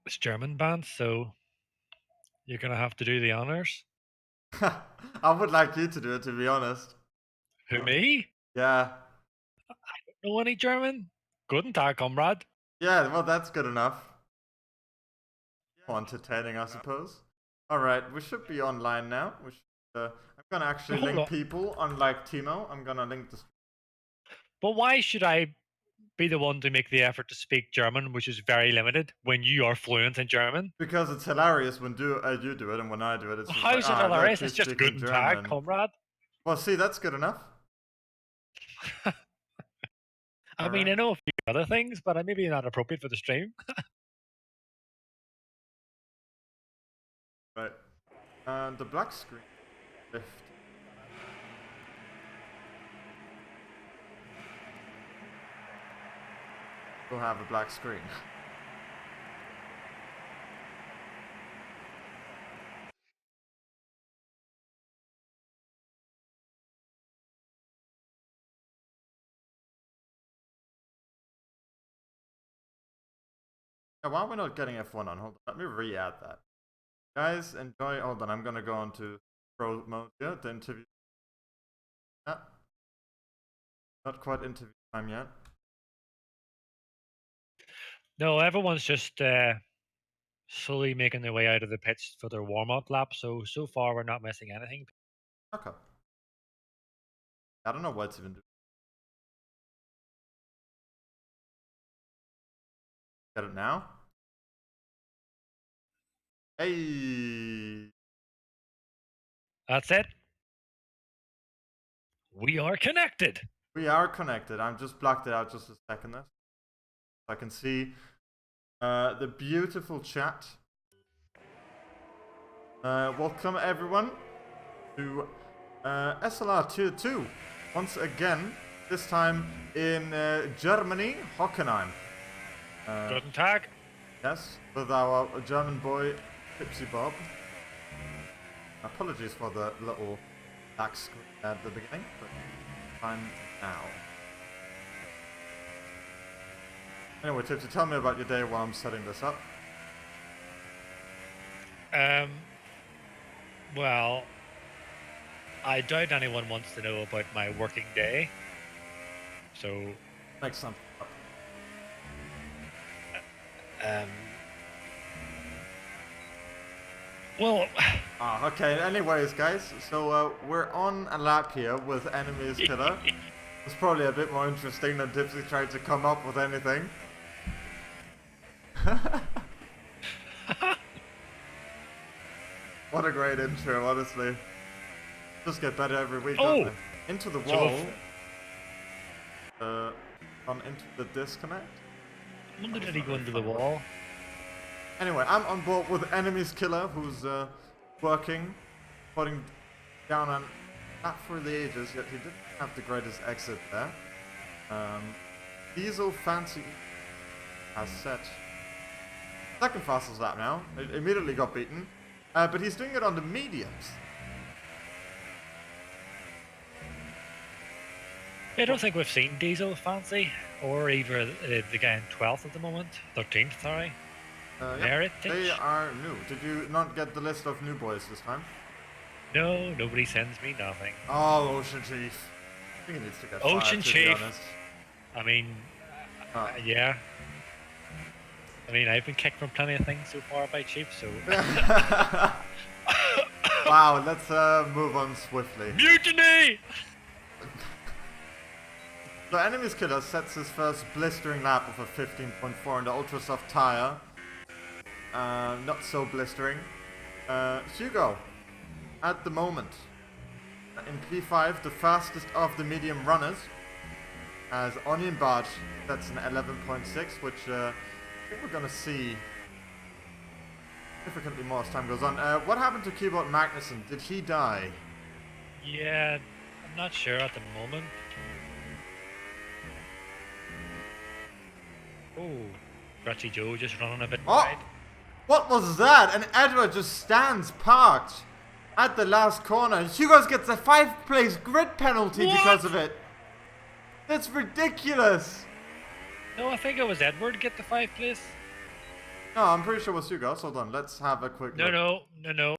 It's German band, so you're gonna have to do the honors. I would like you to do it, to be honest. Who, me? Yeah. Know any German? Guten Tag, comrade. Yeah, well, that's good enough. Entertaining, I suppose. Alright, we should be online now. I'm gonna actually Hold link on. people, unlike Thimo. I'm gonna link this. But why should I be the one to make the effort to speak German, which is very limited, when you are fluent in German? Because it's hilarious when you do it and when I do it. It's just like, How's it look, hilarious? he's It's just speaking Guten Tag, German. comrade. Well, see, that's good enough. I mean, Alright. I know a few other things, but maybe not appropriate for the stream. Right. And the black screen. Lift. We'll have a black screen. Why are we not getting F1 on? Hold on, let me re-add that. Guys, enjoy. Hold on, I'm gonna go on to pro mode here, the interview. Yeah. Not quite interview time yet. No, everyone's just slowly making their way out of the pits for their warm-up lap, so far we're not missing anything. Okay. I don't know what it's even doing. Get it now? Hey! That's it. We are connected. We are connected. I'm just blocked it out just a second there. I can see the beautiful chat. Welcome everyone to SLR Tier 2. Once again, this time in Germany, Hockenheim. Guten Tag. Yes, with our German boy, TipsyBob. Apologies for the little black screen at the beginning, but time now. Anyway, Tipsy, tell me about your day while I'm setting this up. Well, I doubt anyone wants to know about my working day. So, Make something up. Well, Okay, anyways, guys, so we're on a lap here with Enemies Killer. It's probably a bit more interesting than Tipsy trying to come up with anything. What a great intro, honestly. Just get better every week, don't they? Into the wall. On into the disconnect. When did he go into the wall? Anyway, I'm on board with Enemies Killer, who's working, putting down on not for the ages, yet he didn't have the greatest exit there. Diesel Fancy has set second fastest lap now. It immediately got beaten, but he's doing it on the mediums. I don't think we've seen Diesel Fancy or even the guy in 12th at the moment. 13th, sorry. Yep, they are new. Did you not get the list of new boys this time? No, nobody sends me nothing. Oh, OceanChief. I think he needs to get fired, to be honest. I mean, yeah. I mean, I've been kicked from plenty of things so far by Chief, so... Wow, let's move on swiftly. Mutiny! The Enemies Killer sets his first blistering lap of a 15.4 in the ultra soft tire. Not so blistering. Hugo, at the moment, in P5, the fastest of the medium runners, as Onion Barge sets an 11.6, which I think we're gonna see significantly more as time goes on. What happened to Keyboard Magnussen? Did he die? Yeah, I'm not sure at the moment. Oh, Scratchy Joe just running a bit wide. What was that? And Edward just stands parked at the last corner. Hugo gets a 5th place grid penalty because of it. That's ridiculous. No, I think it was Edward get the 5th place. No, I'm pretty sure it was Hugo. Hold on, let's have a quick look. No.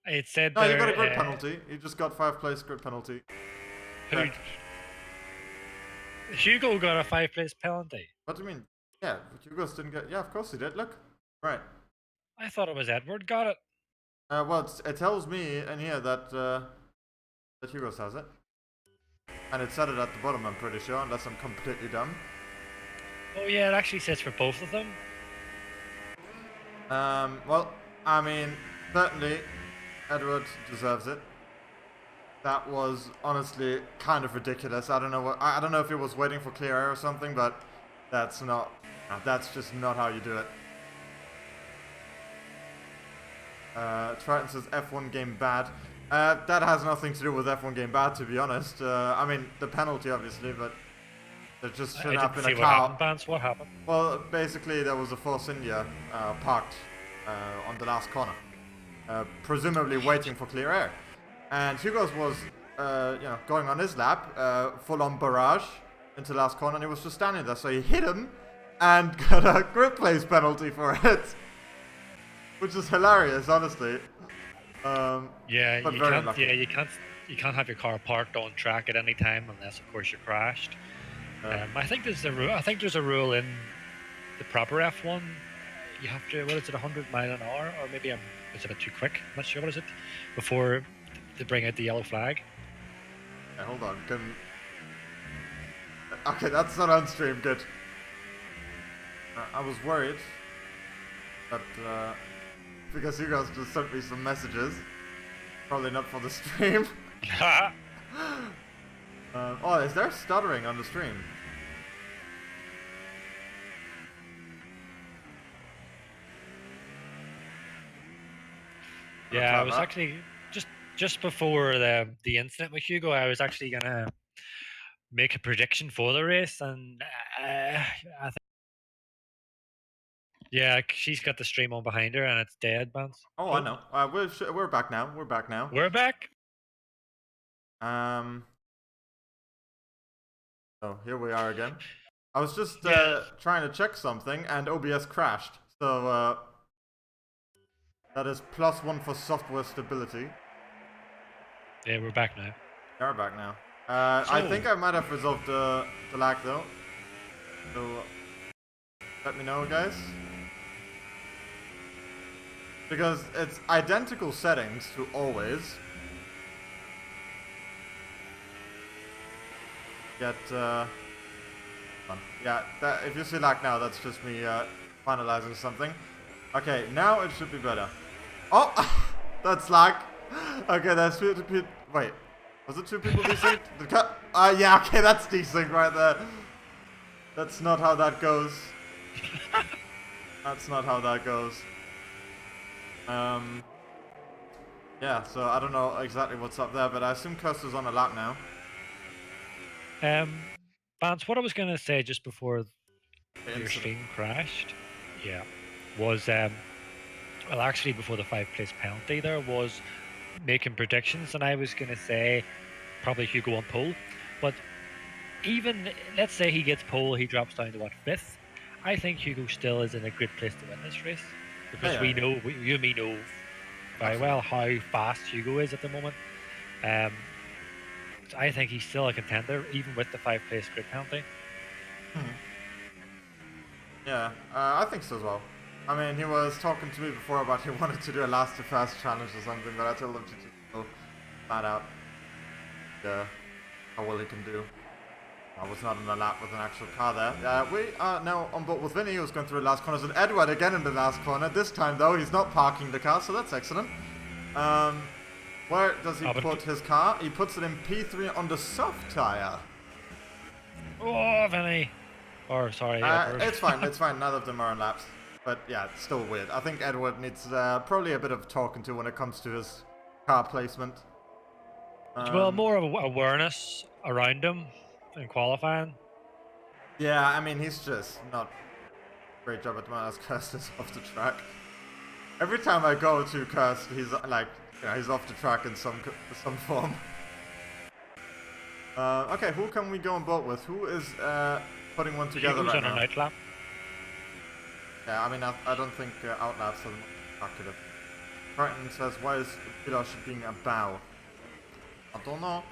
It said No, you got there. a grid penalty. You just got 5th place grid penalty. Who? Hugo got a 5th place penalty. What do you mean? Yeah, Hugo's didn't get. Yeah, of course he did. Look, right. I thought it was Edward got it. Well, it tells me in here that that Hugo's has it, and it said it at the bottom. I'm pretty sure, unless I'm completely dumb. Oh yeah, it actually says for both of them. Well, I mean, certainly, Edward deserves it. That was honestly kind of ridiculous. I don't know what. I don't know if he was waiting for clear air or something, but that's not. That's just not how you do it. Triton says F1 game bad. That has nothing to do with F1 game bad, to be honest. I mean, the penalty, obviously, but there just shouldn't have been a what car. happened, Vance. What happened? Well, basically, there was a Force India parked on the last corner, presumably waiting for clear air. And Hugo's was, going on his lap, full-on barrage into last corner, and he was just standing there. So he hit him and got a grid place penalty for it. Which is hilarious, honestly. Yeah, but you very can't. lucky. Yeah, you can't have your car parked on track at any time unless, of course, you're crashed. I think there's a rule. I think there's a rule in the proper F1. You have to. What is it? 100 mile an hour, or maybe is it a bit too quick? I'm not sure. What is it? Before they bring out the yellow flag. Yeah, hold on. Okay, that's not on stream. Good. I was worried, but because you guys just sent me some messages, probably not for the stream. Oh, is there stuttering on the stream? Yeah, I was actually just before the incident with Hugo. I was actually gonna make a prediction for the race, and I think. Yeah, she's got the stream on behind her, and it's dead, Vance. Oh, I know. We're back now. We're back now. We're back. So here we are again. I was just Yeah. trying to check something, and OBS crashed. So that is +1 for software stability. Yeah, we're back now. We are back now. I think I might have resolved the lag though. So let me know, guys. Because it's identical settings to always. Yet, yeah, if you see lag now, that's just me finalizing something. Okay, now it should be better. Oh, that's lag. Okay, that's 2 people. Wait, was it 2 people desynced? Yeah, okay, that's desync right there. That's not how that goes. That's not how that goes. Yeah, so I don't know exactly what's up there, but I assume Custer's on a lap now. Vance, what I was gonna say just before your stream crashed, yeah, was well, actually before the 5th place penalty, there was making predictions, and I was gonna say probably Hugo on pole, but even let's say he gets pole, he drops down to what, 5th. I think Hugo still is in a great place to win this race because we know, you and me know very well how fast Hugo is at the moment. I think he's still a contender, even with the 5th place grid penalty. Yeah, I think so as well. I mean, he was talking to me before about he wanted to do a last to fast challenge or something, but I told him to just go flat out. Yeah, how well he can do. I was not in a lap with an actual car there. We are now on board with Vinny, who's going through the last corners, and Edward again in the last corner. This time, though, he's not parking the car, so that's excellent. Where does he put his car? He puts it in P3 on the soft tire. Oh, Vinny. Or, sorry. It's fine, it's fine. None of them are on laps. But yeah, it's still weird. I think Edward needs probably a bit of talking to when it comes to his car placement. Well, more of awareness around him in qualifying. Yeah, I mean, he's just not a great job at the moment as Kirst is off the track. Every time I go to Kirst, he's like, he's off the track in some form. Okay, who can we go on board with? Who is putting one together right now? On a night lap. Yeah, I mean, I don't think outlaps are calculative. Triton says, why is Pilosh being a bow? I don't know.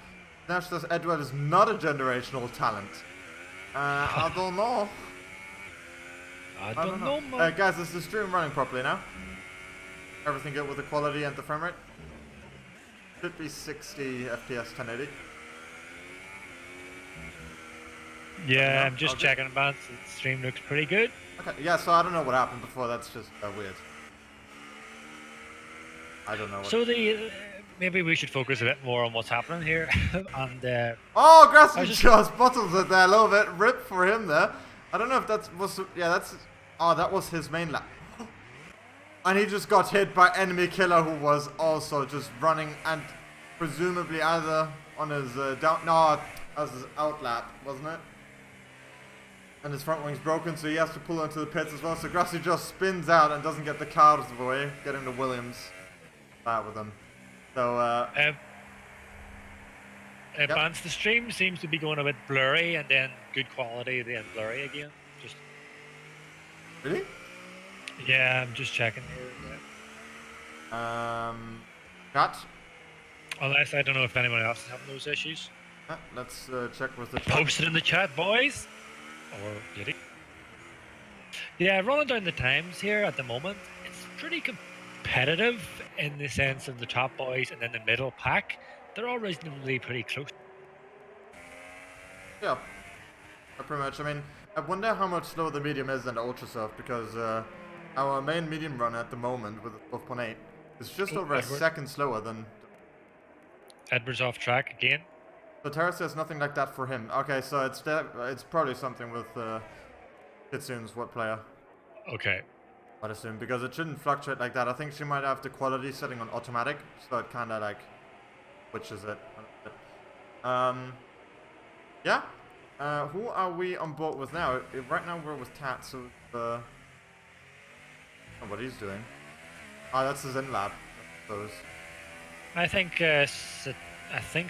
Nash says, Edward is not a generational talent. I don't know. I I don't don't know. know, man. Guys, is the stream running properly now? Everything good with the quality and the frame rate? Should be 60 FPS 1080. Yeah, I'm just checking about. The stream looks pretty good. Okay, yeah, so I don't know what happened before, that's just weird. I don't know what... So maybe we should focus a bit more on what's happening here. And oh, Grassy just bottles it there a little bit. Rip for him there. I don't know if that was... Yeah, that's... Oh, that was his main lap. And he just got hit by enemy killer who was also just running and presumably either on his down... No, as his out lap, wasn't it? And his front wing's broken, so he has to pull into the pits as well. So Grassy just spins out and doesn't get the cars away, getting the Williams back with him. So, Advance, the stream seems to be going a bit blurry and then good quality, then blurry again. Just really? Yeah, I'm just checking here. Cut. Unless I don't know if anyone else is having those issues. Let's check with the chat. Post it in the chat, boys. Or did he? Yeah, running down the times here at the moment, it's pretty competitive in the sense of the top boys and then the middle pack. They're all reasonably pretty close. Yeah, pretty much. I mean, I wonder how much slower the medium is than the ultra soft because our main medium run at the moment with the 12.8 is just over a second slower than. Edward's off track again. So Terra says nothing like that for him. Okay, so it's probably something with Kitsune's what player. Okay. I'd assume because it shouldn't fluctuate like that. I think she might have the quality setting on automatic, so it kind of like switches it. Yeah. Who are we on board with now? Right now we're with Tat, so oh, what he's doing. Oh, that's his in lab, I suppose. I think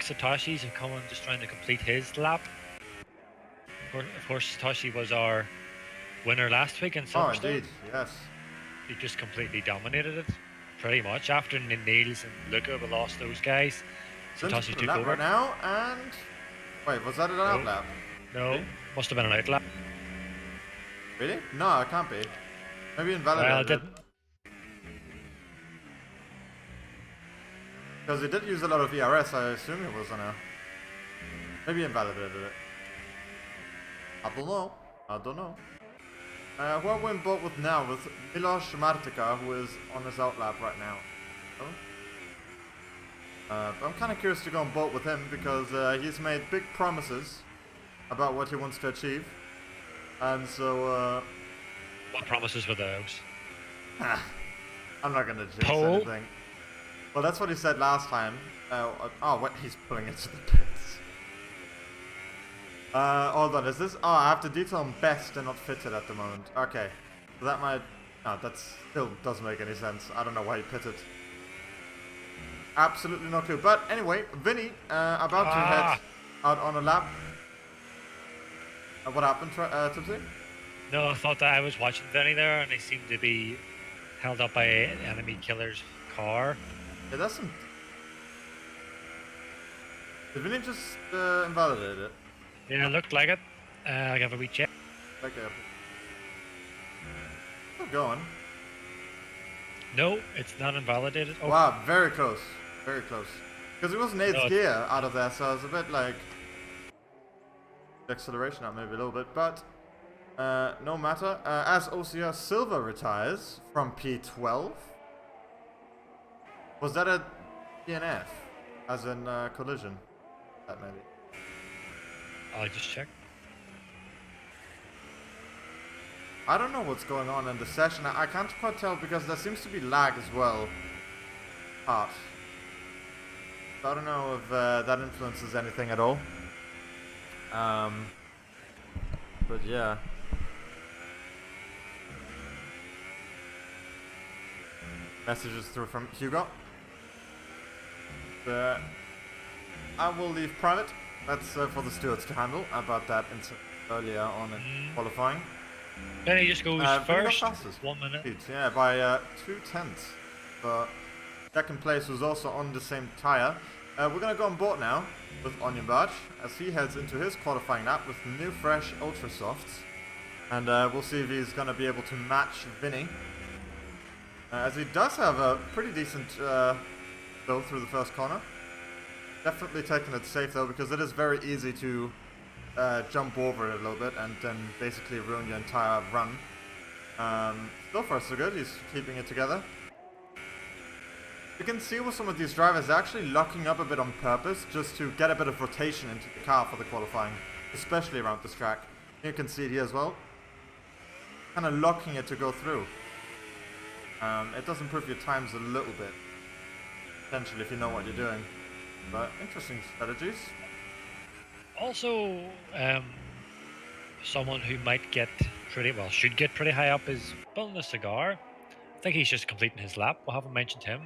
Satoshi's coming just trying to complete his lap. Of course, Satoshi was our winner last week in Silverstone. Oh, indeed, yes. He just completely dominated it, pretty much. After Niels and Luca, we lost those guys. Satoshi took over. Right now, and wait, was that an out lap? No, must have been an out lap. Really? No, it can't be. Maybe invalidated. Well, it didn't. Because it did use a lot of ERS, I assume it was on a... Maybe invalidated it. I don't know. Who are we in boat with now? With Milos Martika, who is on his outlap right now. I'm kind of curious to go on boat with him because he's made big promises about what he wants to achieve. And so... What promises were those? I'm not going to jinx anything. Well, that's what he said last time. Oh, what? He's pulling into the pits. Hold on, is this... Oh, I have to detail on best and not fitted at the moment. Okay. So that might... No, that still doesn't make any sense. I don't know why he pitted. Absolutely no clue. But anyway, Vinny, about to head out on a lap. What happened, Tipsy? No, I thought that I was watching Vinny there and he seemed to be held up by an enemy killer's car. Yeah, that's some... Did Vinny just invalidate it? Yeah, it looked like it. I'll give a wee check. Okay. Still going. No, it's not invalidated. Oh. Wow, very close. Very close. Because it was an 8th gear out of there, so it's a bit like... acceleration out maybe a little bit, but... no matter. As OCR Silver retires from P12... Was that a DNF? As in collision? That maybe. I'll just check. I don't know what's going on in the session. I can't quite tell because there seems to be lag as well. So I don't know if that influences anything at all. But yeah. Messages through from Hugo. I will leave private. That's for the stewards to handle about that earlier on in qualifying. Vinny just goes Vinny got first, fastest. 1 minute. Yeah, by 2/10. But second place was also on the same tyre. We're going to go on board now with Onion Barge as he heads into his qualifying lap with new fresh Ultra Softs. And we'll see if he's going to be able to match Vinny. As he does have a pretty decent build through the first corner. Definitely taking it safe though, because it is very easy to jump over it a little bit and then basically ruin your entire run. So far so good, he's keeping it together. You can see with some of these drivers, they're actually locking up a bit on purpose just to get a bit of rotation into the car for the qualifying, especially around this track. You can see it here as well. Kind of locking it to go through. It does improve your times a little bit, potentially, if you know what you're doing. But interesting strategies. Also, someone who might get pretty, well, should get pretty high up is Building a Cigar. I think he's just completing his lap. We haven't mentioned him.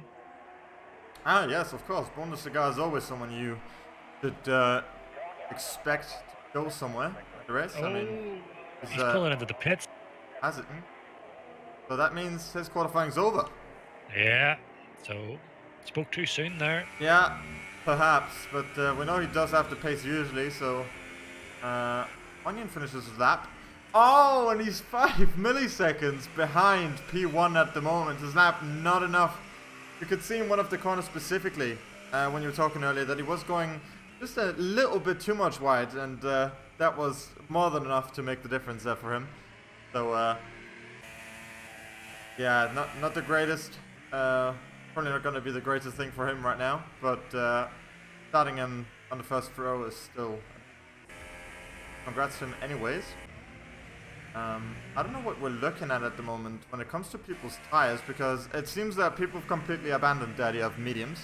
Ah, yes, of course. Bonus Cigar is always someone you should expect to go somewhere in the race. Oh, I mean, he's pulling into the pits. Has it? So that means his qualifying's over. Yeah, so spoke too soon there. Yeah, perhaps, but we know he does have the pace usually, so Onion finishes his lap. Oh, and he's 5 milliseconds behind P1 at the moment. His lap not enough. You could see in one of the corners specifically, when you were talking earlier, that he was going just a little bit too much wide, and that was more than enough to make the difference there for him. So, yeah, not the greatest. Probably not going to be the greatest thing for him right now, but starting him on the first row is still... Congrats to him anyways. I don't know what we're looking at the moment when it comes to people's tires, because it seems that people have completely abandoned the idea of mediums.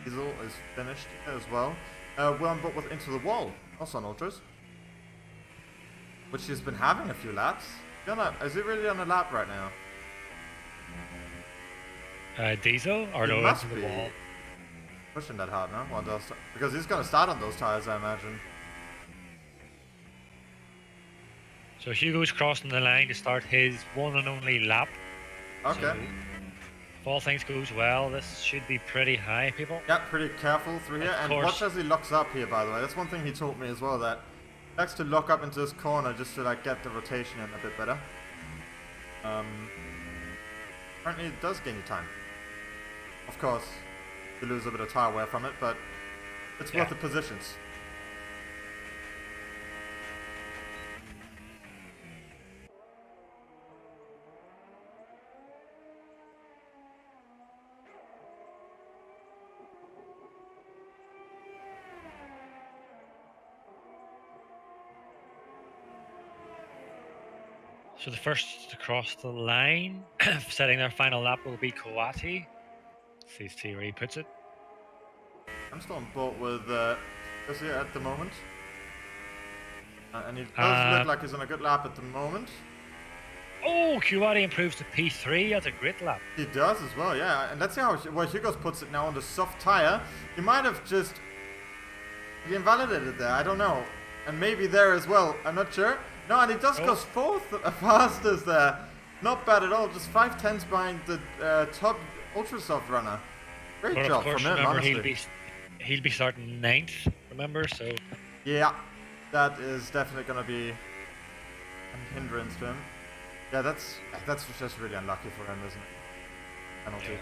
Diesel is finished as well. We're on board with Into the Wall, also on Ultras, which he's been having a few laps. Is he really on a lap right now? Diesel or He no? must Into be the wall. pushing that hard now. Well, because he's going to start on those tires, I imagine. So Hugo's crossing the line to start his one and only lap. Okay. So, if all things goes well, this should be pretty high, people. Yeah, pretty careful through here. And course. watch as he locks up here, by the way. That's one thing he taught me as well, that he likes to lock up into this corner just to like get the rotation in a bit better. Apparently it does gain you time. Of course, you lose a bit of tire wear from it, but it's worth the positions. So the first to cross the line, setting their final lap, will be Coati. Let's see where he puts it. I'm still on board with Jesse at the moment. And he does look like he's on a good lap at the moment. Oh, Coati improves to P3. That's a great lap. He does as well, yeah. And let's see how Hugo's puts it now on the soft tire. He might have just... He invalidated there, I don't know. And maybe there as well, I'm not sure. No, and he does go fourth fastest there. Not bad at all, just 5/10 behind the top Ultra Soft runner. Great But job of course, from him, remember, honestly. he'll be starting 9th, remember, so... Yeah, that is definitely going to be a hindrance to him. Yeah, that's just really unlucky for him, isn't it? Penalty. Yeah.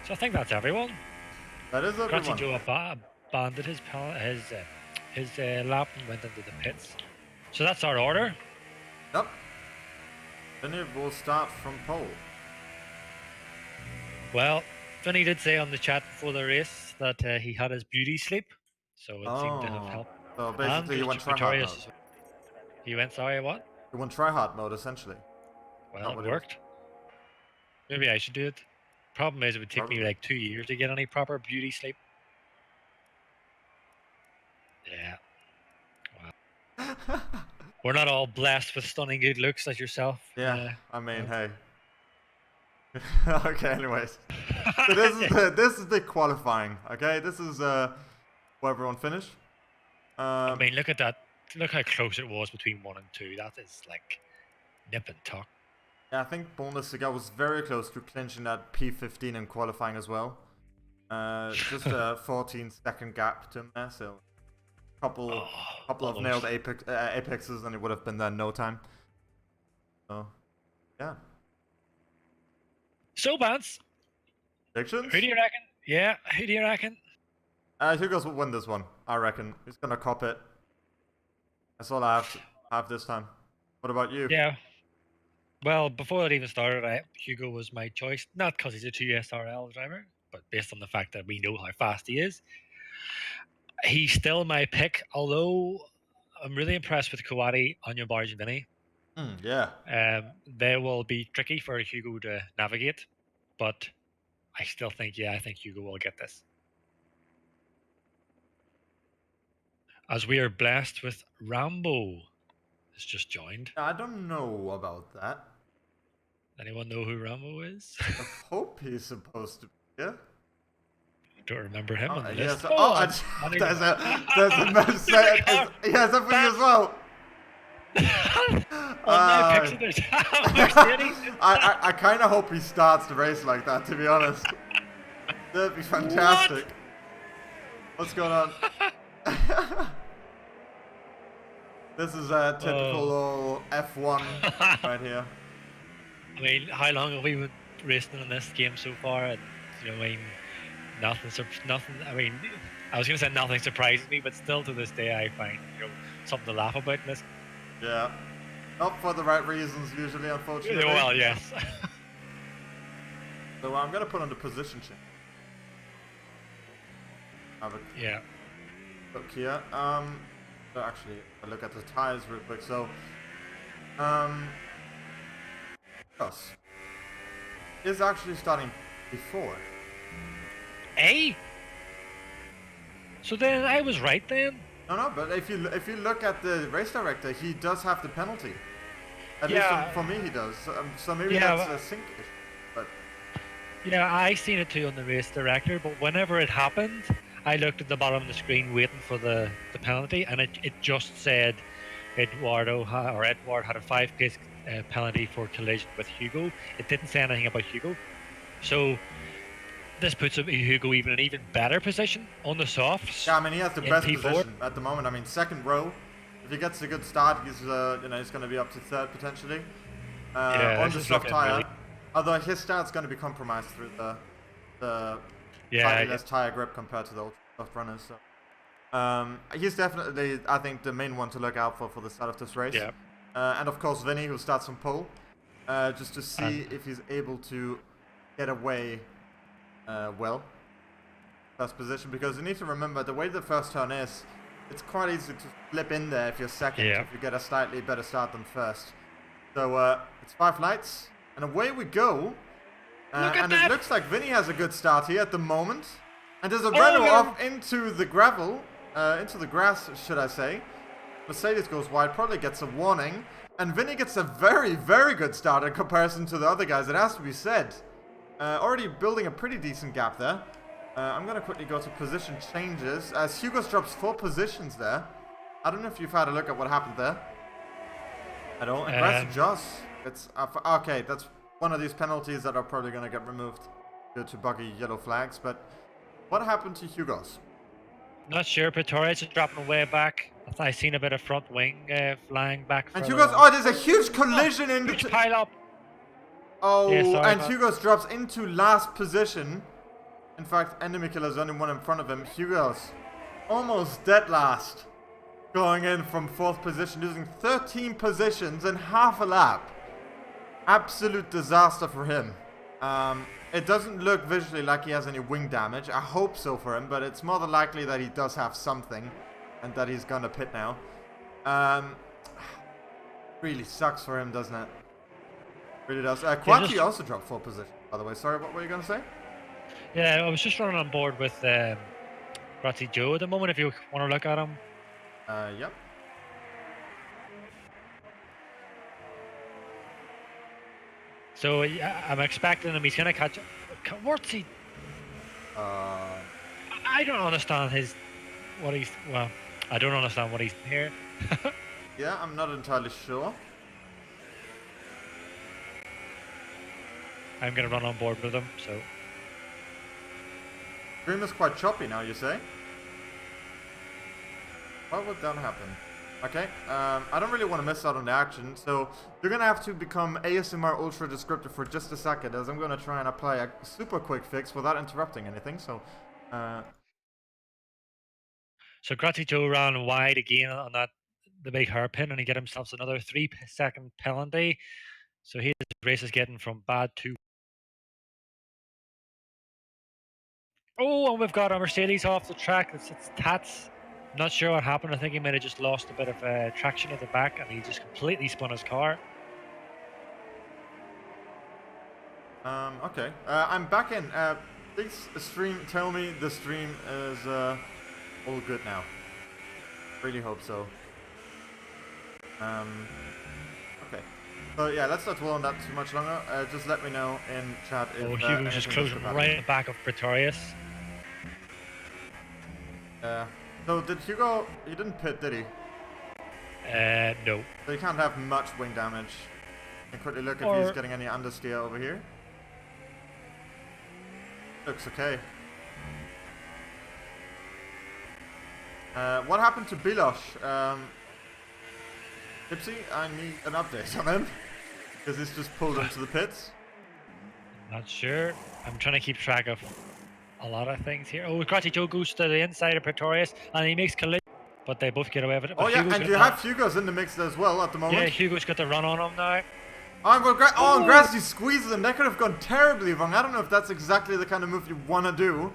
So I think that's everyone. That is everyone. Granted, Joe abandoned his lap and went into the pits. So that's our order. Yep. Vinny will start from pole. Well, Vinny did say on the chat before the race that he had his beauty sleep, so it seemed to have helped. So basically he went try-hard mode. He went, sorry, what? He went try-hard mode, essentially. Well, it worked. Maybe I should do it. Problem is, it would take me like 2 years to get any proper beauty sleep. Yeah. Wow. We're not all blessed with stunning good looks like yourself. Yeah, I mean, hey. Okay, anyways. So this is the qualifying, okay? This is where everyone finished. I mean, look at that. Look how close it was between 1 and 2. That is like nip and tuck. Yeah, I think Bundesliga was very close to clinching that P15 in qualifying as well. Just a 14-second gap to him there, so couple of nailed apexes, and it would have been there in no time. So, yeah. So, Vance, Predictions? who do you reckon? Yeah, who do you reckon? Hugo's will win this one, I reckon. He's gonna cop it. That's all I have this time. What about you? Yeah. Well, before it even started, Hugo was my choice. Not because he's a 2SRL driver, but based on the fact that we know how fast he is. He's still my pick, although I'm really impressed with Kawadi, Onion Barge, and Vinny. Yeah. They will be tricky for Hugo to navigate, but I still think, I think Hugo will get this. As we are blessed with Rambo has just joined. I don't know about that. Anyone know who Rambo is? I hope he's supposed to be, yeah? Don't remember him on the yes. list. There's a message. Yes, I'm for you as well. I kind of hope he starts the race like that, to be honest. That'd be fantastic. What's going on? This is a typical old F1 right here. I mean, how long have we been racing in this game so far? And, I mean, nothing. I mean, I was going to say nothing surprises me, but still to this day, I find something to laugh about in this. Yeah, not for the right reasons usually, unfortunately. Well, yes. So I'm going to put on the position change. Yeah. Look here. So actually, I look at the tires real quick. So, Gus is actually starting before. Hey. So then I was right then. No, but if you look at the race director, he does have the penalty. At least for me, he does. So maybe that's a sync issue. But yeah, I seen it too on the race director. But whenever it happened, I looked at the bottom of the screen waiting for the penalty, and it just said Edward had a 5-place penalty for collision with Hugo. It didn't say anything about Hugo. So this puts Hugo in an even better position on the softs. Yeah, I mean, he has the best position at the moment. I mean, second row. If he gets a good start, he's he's going to be up to third potentially on the soft tire. Really... Although his start's going to be compromised through the slightly less tire grip compared to the ultra soft runners. So he's definitely, I think, the main one to look out for the start of this race. Yeah. And of course, Vinny, who starts on pole, just to see if he's able to get away well, first position, because you need to remember the way the first turn is, it's quite easy to slip in there if you're second, if you get a slightly better start than first. So it's 5 lights, and away we go. And it looks like Vinny has a good start here at the moment. And there's a Renault off into the gravel, into the grass, should I say. Mercedes goes wide, probably gets a warning. And Vinny gets a very, very good start in comparison to the other guys, it has to be said. Already building a pretty decent gap there. I'm going to quickly go to position changes, as Hugo drops 4 positions there. I don't know if you've had a look at what happened there at all. And that's Joss. It's okay, that's one of these penalties that are probably going to get removed due to buggy yellow flags. But what happened to Hugo's? Not sure. Pretorius is dropping way back. I seen a bit of front wing flying back. And Hugo's, there's a huge collision in the pile up. Oh, yeah, and Hugo's drops into last position. In fact, Endemikil is only one in front of him. Hugo's almost dead last. Going in from 4th position, losing 13 positions in half a lap. Absolute disaster for him. It doesn't look visually like he has any wing damage. I hope so for him, but it's more than likely that he does have something and that he's gonna pit now. Really sucks for him, doesn't it? Really does. Quachi also dropped 4 positions, by the way. Sorry, what were you gonna say? Yeah, I was just running on board with Ratty Joe at the moment, if you want to look at him. Yep. So I'm expecting him. He's gonna catch. What's he? I I don't understand what he's, well, I don't understand what he's here. Yeah, I'm not entirely sure. I'm gonna run on board with him, so. Stream is quite choppy now, you say? Why would that happen? Okay, I don't really want to miss out on the action, so you're gonna have to become ASMR ultra descriptive for just a second, as I'm gonna try and apply a super quick fix without interrupting anything. So, So Gratty Joe ran wide again on the big hairpin, and he get himself another 3-second penalty. So his race is getting from bad to. Oh, and we've got a Mercedes off the track. It's Tats. Not sure what happened. I think he might have just lost a bit of traction at the back, and he just completely spun his car. okay, I'm back in. Please, stream, tell me the stream is all good now. Really hope so. Okay. So yeah, let's not dwell on that too much longer. Just let me know in chat if. Oh, Hugo's just closing right at the back of Pretorius. So did Hugo? He didn't pit, did he? No. So he can't have much wing damage. Can quickly look if he's getting any understeer over here. Looks okay. What happened to Bilosh? Tipsy, I need an update on him. Because he's just pulled into the pits. Not sure. I'm trying to keep track of a lot of things here. Oh, Gratty Joe goes to the inside of Pretorius, and he makes collision, but they both get away with it. Oh yeah, and you have Hugo's in the mix as well at the moment. Yeah, Hugo's got the run on him now. Oh, and Grassy squeezes him. That could have gone terribly wrong. I don't know if that's exactly the kind of move you want to do.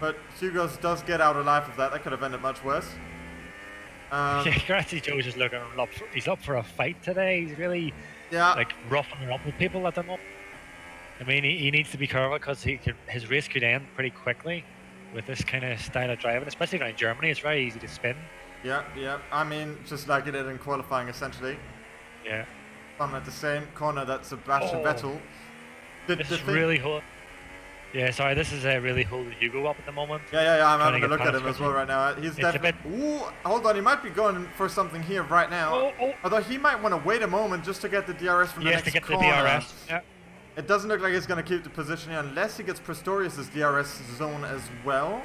But Hugo's does get out alive of that. That could have ended much worse. Yeah, Gratty Joe's just looking up. He's up for a fight today. He's really like roughing it up with people at the moment. I mean, he needs to be careful because his race could end pretty quickly with this kind of style of driving, especially around Germany. It's very easy to spin. Yeah. I mean, just like it did in qualifying, essentially. Yeah. I'm at the same corner that Sebastian Vettel. This is really hot. Yeah, sorry, this is really holding Hugo up at the moment. Yeah, I'm having a look at him as well right now. He's definitely. Ooh, hold on, he might be going for something here right now. Although he might want to wait a moment just to get the DRS from the next corner. To get the DRS. Yeah. It doesn't look like he's going to keep the position here unless he gets Pistorius' DRS zone as well.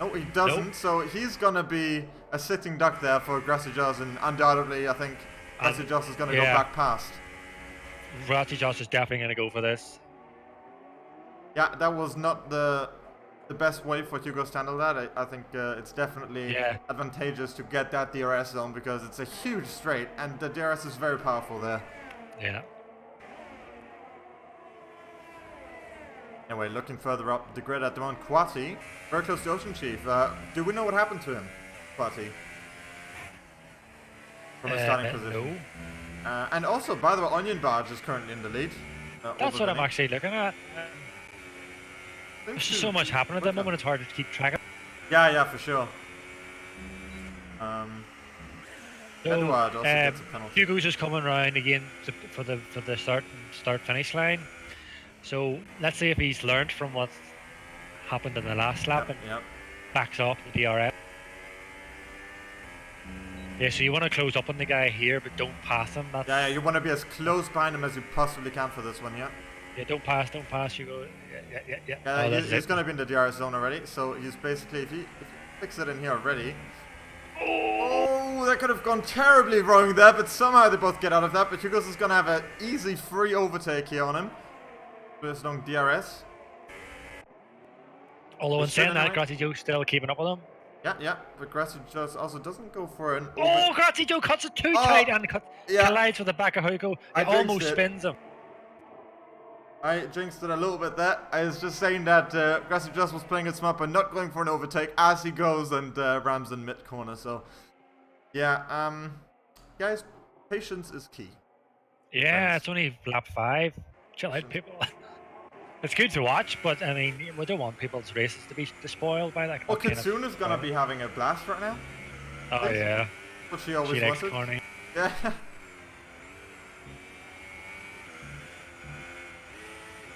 No, he doesn't. So he's going to be a sitting duck there for Grassy Jaws, and undoubtedly, I think Grassy Jaws is going to go back past. Grassy Jaws is definitely going to go for this. Yeah, that was not the best way for Hugo to handle that. I think it's definitely advantageous to get that DRS zone because it's a huge straight, and the DRS is very powerful there. Yeah. Anyway, looking further up the grid at the moment, Quati, very close to OceanChief. Do we know what happened to him, Quati? From his starting position. No. And also, by the way, Onion Barge is currently in the lead. That's what I'm actually looking at. There's just so much happening at the moment, it's hard to keep track of. Yeah, for sure. Edward also gets a penalty. Hugo's just coming around again for the start finish line. So let's see if he's learned from what happened in the last lap and backs off the DRS. Yeah, so you want to close up on the guy here, but don't pass him. Yeah, you want to be as close behind him as you possibly can for this one, yeah? Yeah, don't pass, Hugo. Yeah, he's going to be in the DRS zone already, so he's basically, if he fix it in here already. Oh, that could have gone terribly wrong there, but somehow they both get out of that. But Hugo's is going to have an easy free overtake here on him. With his long DRS. Although in saying that, Grassy Joe's still keeping up with him. Yeah, but Grassy Joe also doesn't go for an Grassy Joe cuts it too tight and collides with the back of Hugo. It almost spins him. I jinxed it a little bit there. I was just saying that Grassy Joe was playing it smart by not going for an overtake as he goes and rams in mid corner. So, yeah, guys, patience is key. Yeah, it's only lap 5. Chill out, people. It's good to watch, but I mean, we don't want people's races to be spoiled by that. Well, Kitsune is gonna be having a blast right now. Oh yeah. What she always wanted. Corny. Yeah.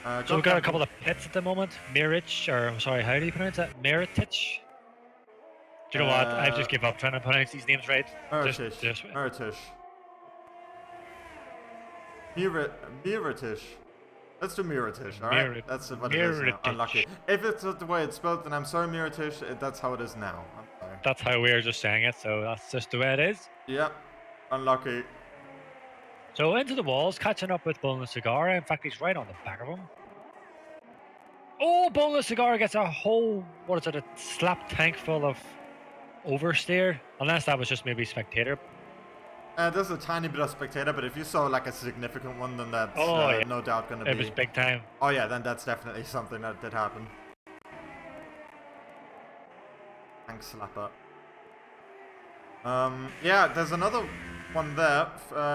So we've got a couple of pits at the moment. Mirich, or I'm sorry, how do you pronounce that? Meritich? Do you know what? I've just given up trying to pronounce these names right. Miritish. Miritish. Let's do Miritish, alright? That's what it is now. Unlucky. If it's not the way it's spelled, then I'm sorry, Miritish. That's how it is now. I'm sorry. That's how we're just saying it, so that's just the way it is. Yep. Unlucky. So into the walls, catching up with Boneless Cigar. In fact, he's right on the back of him. Oh, Boneless Cigar gets a whole, what is it, a slap tank full of oversteer. Unless that was just maybe spectator. There's a tiny bit of spectator, but if you saw like a significant one, then that's no doubt going to be... It was big time. Oh yeah, then that's definitely something that did happen. Tank slapper. Yeah, there's another one there.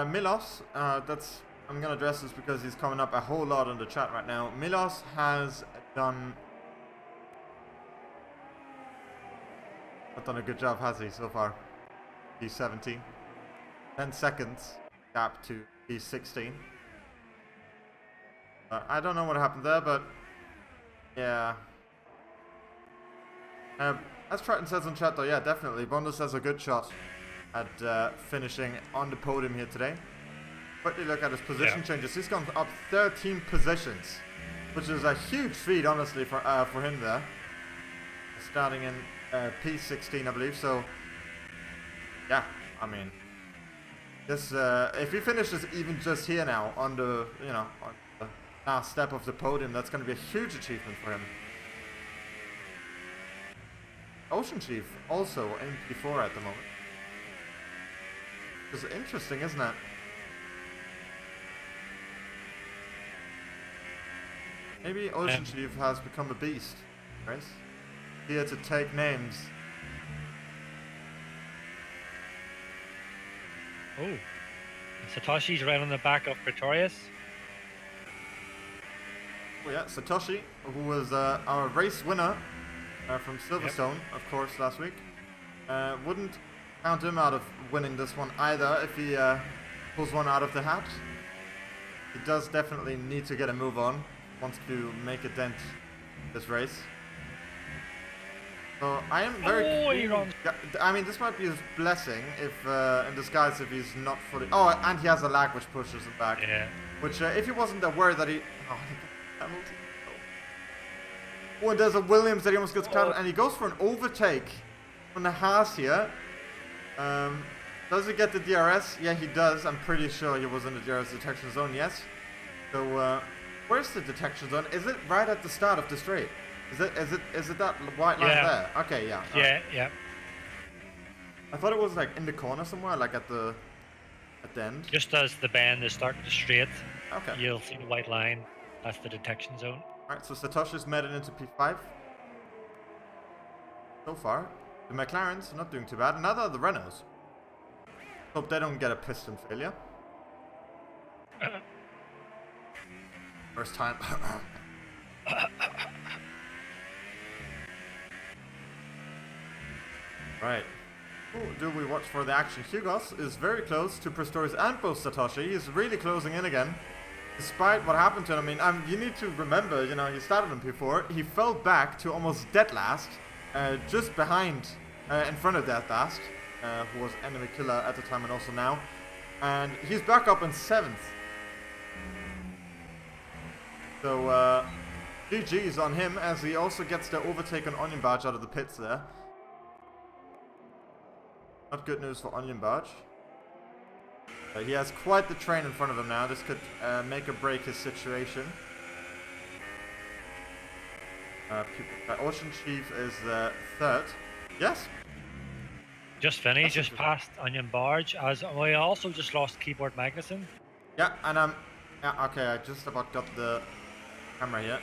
Milos, that's... I'm going to address this because he's coming up a whole lot in the chat right now. Milos has done... Not done a good job, has he, so far? P17. 10 seconds gap to P16. I don't know what happened there, but... Yeah. As Triton says in chat though, yeah, definitely. Bonus has a good shot at finishing on the podium here today. Quickly look at his position changes. He's gone up 13 positions, which is a huge feat, honestly, for him there. Starting in P16, I believe. So, yeah, I mean, this if he finishes even just here now on the on the last step of the podium, that's going to be a huge achievement for him. OceanChief also in P4 at the moment. It's interesting, isn't it? Maybe OceanChief has become a beast, right? Here to take names. Oh, Satoshi's right on the back of Pretorius. Oh yeah, Satoshi, who was our race winner from Silverstone, of course, last week. Wouldn't count him out of winning this one either if he pulls one out of the hat. He does definitely need to get a move on. Wants to make a dent this race. So I am very... I mean, this might be his blessing if in disguise if he's not fully... Oh, and he has a lag which pushes him back. Yeah. Which, if he wasn't aware that he... Oh, penalty. Oh, and there's a Williams that he almost gets caught, and he goes for an overtake on the Haas here. Does he get the DRS? Yeah, he does. I'm pretty sure he was in the DRS detection zone, yes. So, where's the detection zone? Is it right at the start of the straight? Is it that white line there? Okay, yeah. Yeah. I thought it was like in the corner somewhere, like at the end. Just as the bend is starting to straight, okay, you'll see the white line. That's the detection zone. Alright, so Satoshi's made it into P5. So far. The McLarens are not doing too bad. Neither are the Renaults. Hope they don't get a piston failure. First time. Right. Who do we watch for the action? Hugos is very close to Prestoris and both Satoshi. He's really closing in again. Despite what happened to him, I mean, you need to remember, he started him P4. He fell back to almost dead last, just behind, in front of dead last, who was enemy killer at the time and also now. And he's back up in 7th. So, GG's on him as he also gets the overtake on Onion Barge out of the pits there. Not good news for Onion Barge. He has quite the train in front of him now. This could make or break his situation. OceanChief is 3rd. Yes? Just finished, just past Onion Barge. As we also just lost Keyboard Magnuson. Yeah, and yeah, okay, I just about got the camera here.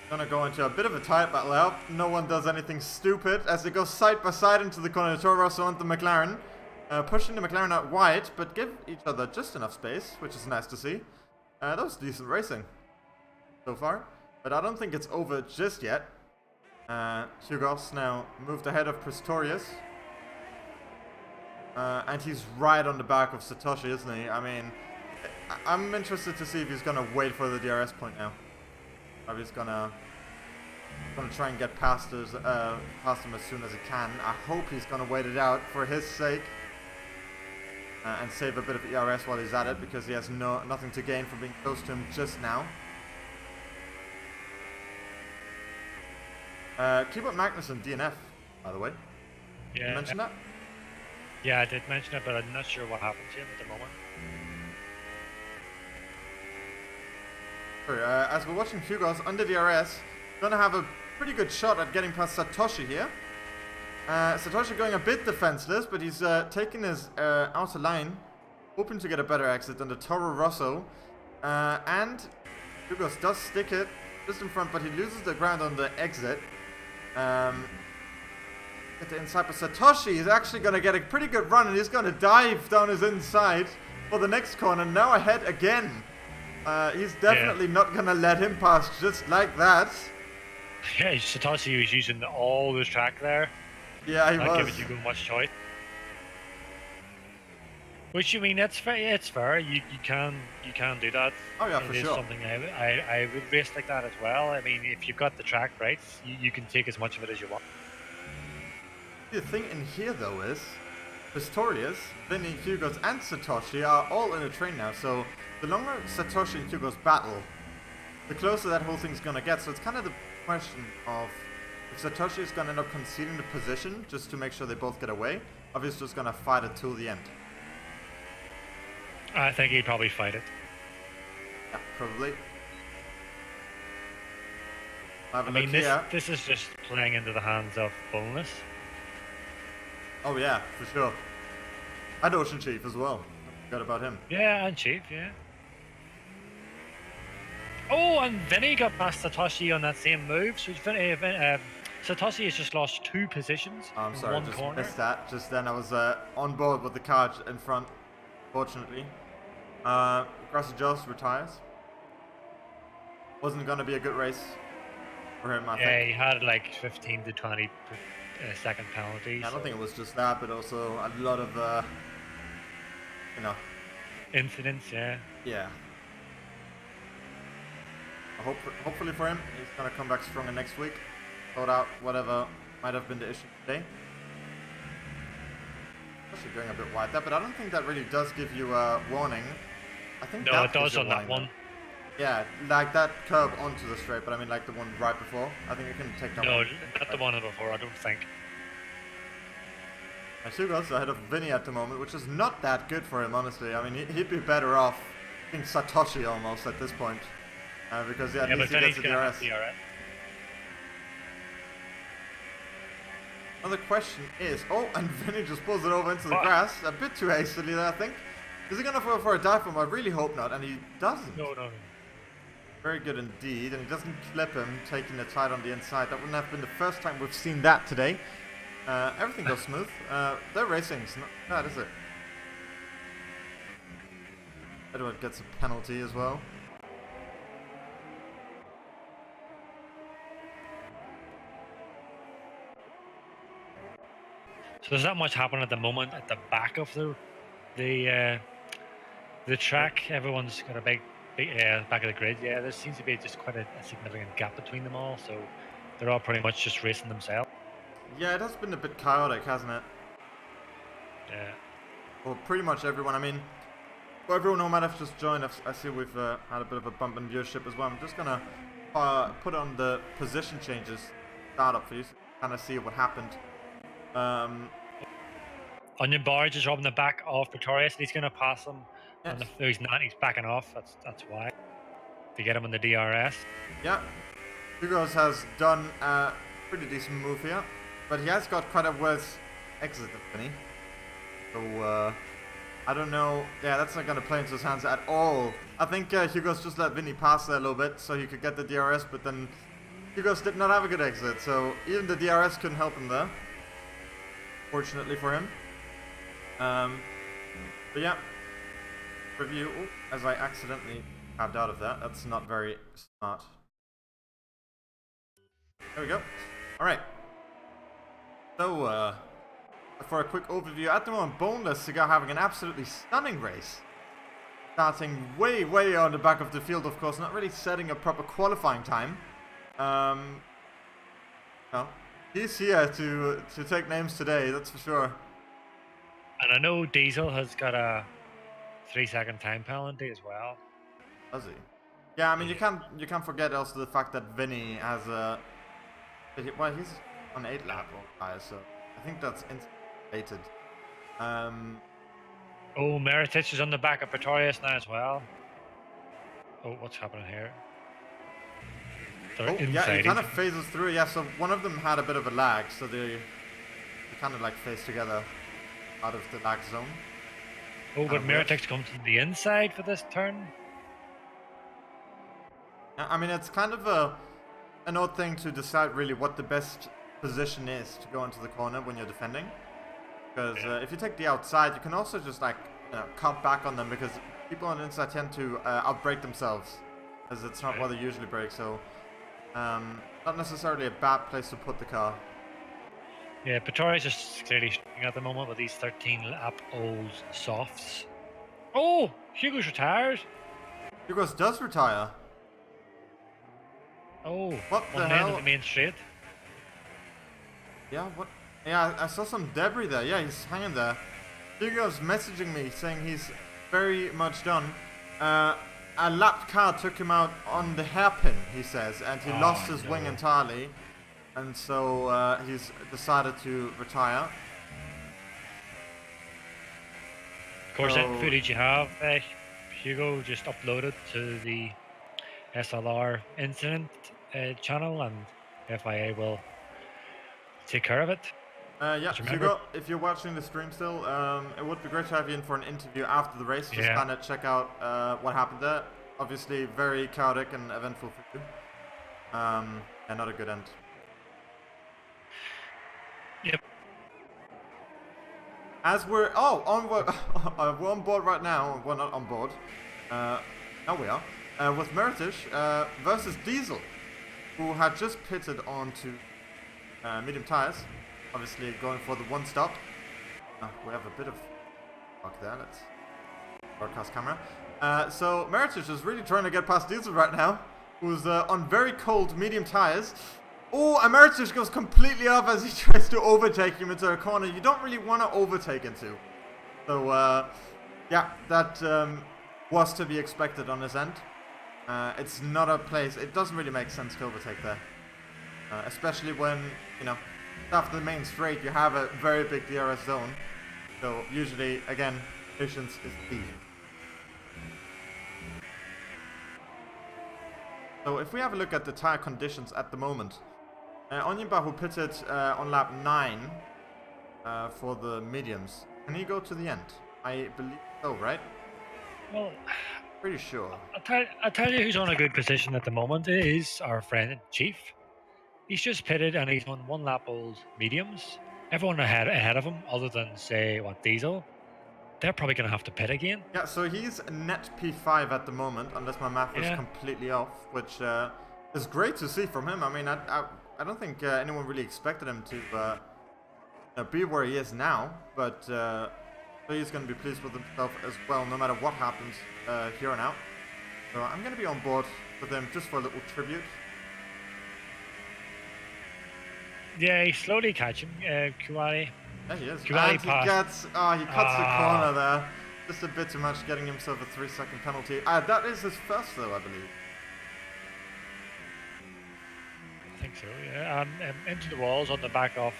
Gonna go into a bit of a tight battle out. No one does anything stupid as they go side by side into the corner. Toro Rosso and the McLaren. Pushing the McLaren out wide, but give each other just enough space, which is nice to see. That was decent racing so far, but I don't think it's over just yet. Hugos now moved ahead of Pretorius. And he's right on the back of Satoshi, isn't he? I mean, I'm interested to see if he's gonna wait for the DRS point now. Or if he's gonna try and get past him as soon as he can. I hope he's gonna wait it out for his sake. And save a bit of ERS while he's at it, because he has nothing to gain from being close to him just now. Keyboard Magnussen DNF, by the way. Yeah. Did you mention that? Yeah, I did mention it, but I'm not sure what happened to him at the moment. Sure, as we're watching Hugo's under DRS, gonna have a pretty good shot at getting past Satoshi here. Satoshi going a bit defenseless, but he's taking his outer line, hoping to get a better exit than the Toro Rosso. And Hugos does stick it just in front, but he loses the ground on the exit. Get the inside, but Satoshi is actually going to get a pretty good run, and he's going to dive down his inside for the next corner. Now ahead again. He's definitely not going to let him pass just like that. Yeah, Satoshi was using all the track there. Yeah, he was. Not giving you much choice. Which, I mean, it's fair. It's fair. You can do that. Oh yeah, for It is sure. something I would race like that as well. I mean, if you've got the track right, you can take as much of it as you want. The thing in here though is, Pistorius, Vinny, Hugos, and Satoshi are all in a train now. So the longer Satoshi and Hugos battle, the closer that whole thing's gonna get. So it's kind of the question of, if Satoshi is going to end up conceding the position just to make sure they both get away, or if he's just going to fight it till the end. I think he'd probably fight it. Yeah, probably. Have a I mean, look here. this is just playing into the hands of bonus. Oh yeah, for sure. And OceanChief as well. I forgot about him. Yeah, and Chief, yeah. Oh, and Vinny got past Satoshi on that same move. So Satoshi has just lost 2 positions. Oh, I'm in sorry, I one just corner. missed that. Just then I was on board with the car in front, fortunately. Grassy Jost retires. Wasn't going to be a good race for him, I think. Yeah, he had like 15 to 20 second penalties. I don't think it was just that, but also a lot of, you know. Incidents, yeah. Yeah. Hopefully for him, he's going to come back stronger next week. Sort out whatever might have been the issue today. Actually going a bit wide there, but I don't think that really does give you a warning. I think No, that it does gives you a on that warning, one. though. Yeah, like that curb onto the straight, but I mean like the one right before. I think you can take that No, one. not the one before, I don't think. Hugo's ahead of Vinny at the moment, which is not that good for him, honestly. I mean, he'd be better off being Satoshi almost at this point. Because yeah, at least he gets the DRS. Another question is, oh, and Vinny just pulls it over into the grass, a bit too hastily there, I think. Is he gonna go for a dive bomb? I really hope not, and he doesn't. No. Very good indeed, and he doesn't clip him, taking the tide on the inside. That wouldn't have been the first time we've seen that today. Everything goes smooth. Their racing's not bad, is it? Edward gets a penalty as well. So there's not much happening at the moment at the back of the track. Everyone's got a big back of the grid. Yeah, there seems to be just quite a significant gap between them all. So they're all pretty much just racing themselves. Yeah, it has been a bit chaotic, hasn't it? Yeah. Well, pretty much everyone. I mean, for everyone who might have just joined, I see we've had a bit of a bump in viewership as well. I'm just gonna put on the position changes startup for you, so kind of see what happened. Onion Barge is robbing the back of Pretorius, and he's going to pass him. Yes. He's not. He's backing off. That's why. To get him on the DRS. Yeah, Hugos has done a pretty decent move here, but he has got quite a worse exit than Vinny. So I don't know. Yeah, that's not going to play into his hands at all. I think Hugos just let Vinny pass there a little bit so he could get the DRS, but then Hugos did not have a good exit, so even the DRS couldn't help him there. Fortunately for him. But yeah, review. Oh, as I accidentally tabbed out of that. That's not very smart. There we go. Alright. So, for a quick overview, at the moment, Boneless Cigar having an absolutely stunning race. starting way, way on the back of the field, of course, not really setting a proper qualifying time. No, he's here to take names today, that's for sure. And I know Diesel has got a 3-second time penalty as well. Does he? Yeah, I mean, you can't forget also the fact that Vinny has a... Well, he's on 8 lap tires, so I think that's instated. Oh, Meritich is on the back of Pretorius now as well. Oh, what's happening here? They're yeah, he inside kind of phases through. Yeah, so one of them had a bit of a lag, so they kind of like phase together out of the lag zone. Oh, but Meritich comes to the inside for this turn. I mean, it's kind of an odd thing to decide really what the best position is to go into the corner when you're defending. Because if you take the outside, you can also just like cut back on them, because people on the inside tend to outbrake themselves, as it's not what they usually break. So not necessarily a bad place to put the car. Yeah, Pretorius is clearly struggling at the moment with these 13-lap old softs. Oh, Hugo's retired. Hugo's does retire. Oh, what the on hell? the end of the main straight. Yeah, what? Yeah, I saw some debris there. Yeah, he's hanging there. Hugo's messaging me saying he's very much done. A lapped car took him out on the hairpin, he says, and he lost his wing entirely. And so he's decided to retire. Of course, that footage you have, Hugo just uploaded to the SLR incident channel, and FIA will take care of it. Yeah, Hugo, if you're watching the stream still, it would be great to have you in for an interview after the race. Just kind of check out what happened there. Obviously, very chaotic and eventful for you. And not a good end. Yep. As we're we're on board right now. We're not on board. Now we are with Meritich versus Diesel, who had just pitted onto medium tires. Obviously going for the one stop. We have a bit of fuck there. Let's broadcast camera. So Meritich is really trying to get past Diesel right now, who's on very cold medium tires. Oh, and Meritich goes completely off as he tries to overtake him into a corner you don't really want to overtake into. So yeah, that was to be expected on his end. It's not a place, it doesn't really make sense to overtake there. Especially when, after the main straight you have a very big DRS zone. So usually, again, patience is key. So if we have a look at the tire conditions at the moment, Onyenbach, who pitted on lap 9 for the mediums, can he go to the end? I believe so, right? Well, pretty sure. I'll tell you who's on a good position at the moment. It is our friend Chief. He's just pitted and he's on 1 lap old mediums. Everyone ahead of him, other than say Diesel, they're probably going to have to pit again. Yeah, so he's net P5 at the moment, unless my math is completely off, which is great to see from him. I mean, I don't think anyone really expected him to be where he is now, but so he's going to be pleased with himself as well, no matter what happens here on out. So I'm going to be on board with him just for a little tribute. Yeah, he's slowly catching Kuwali. Yeah, he is. Kuwali and he cuts the corner there. Just a bit too much, getting himself a 3-second penalty. That is his first, though, I believe. I think so, yeah. Into the walls on the back of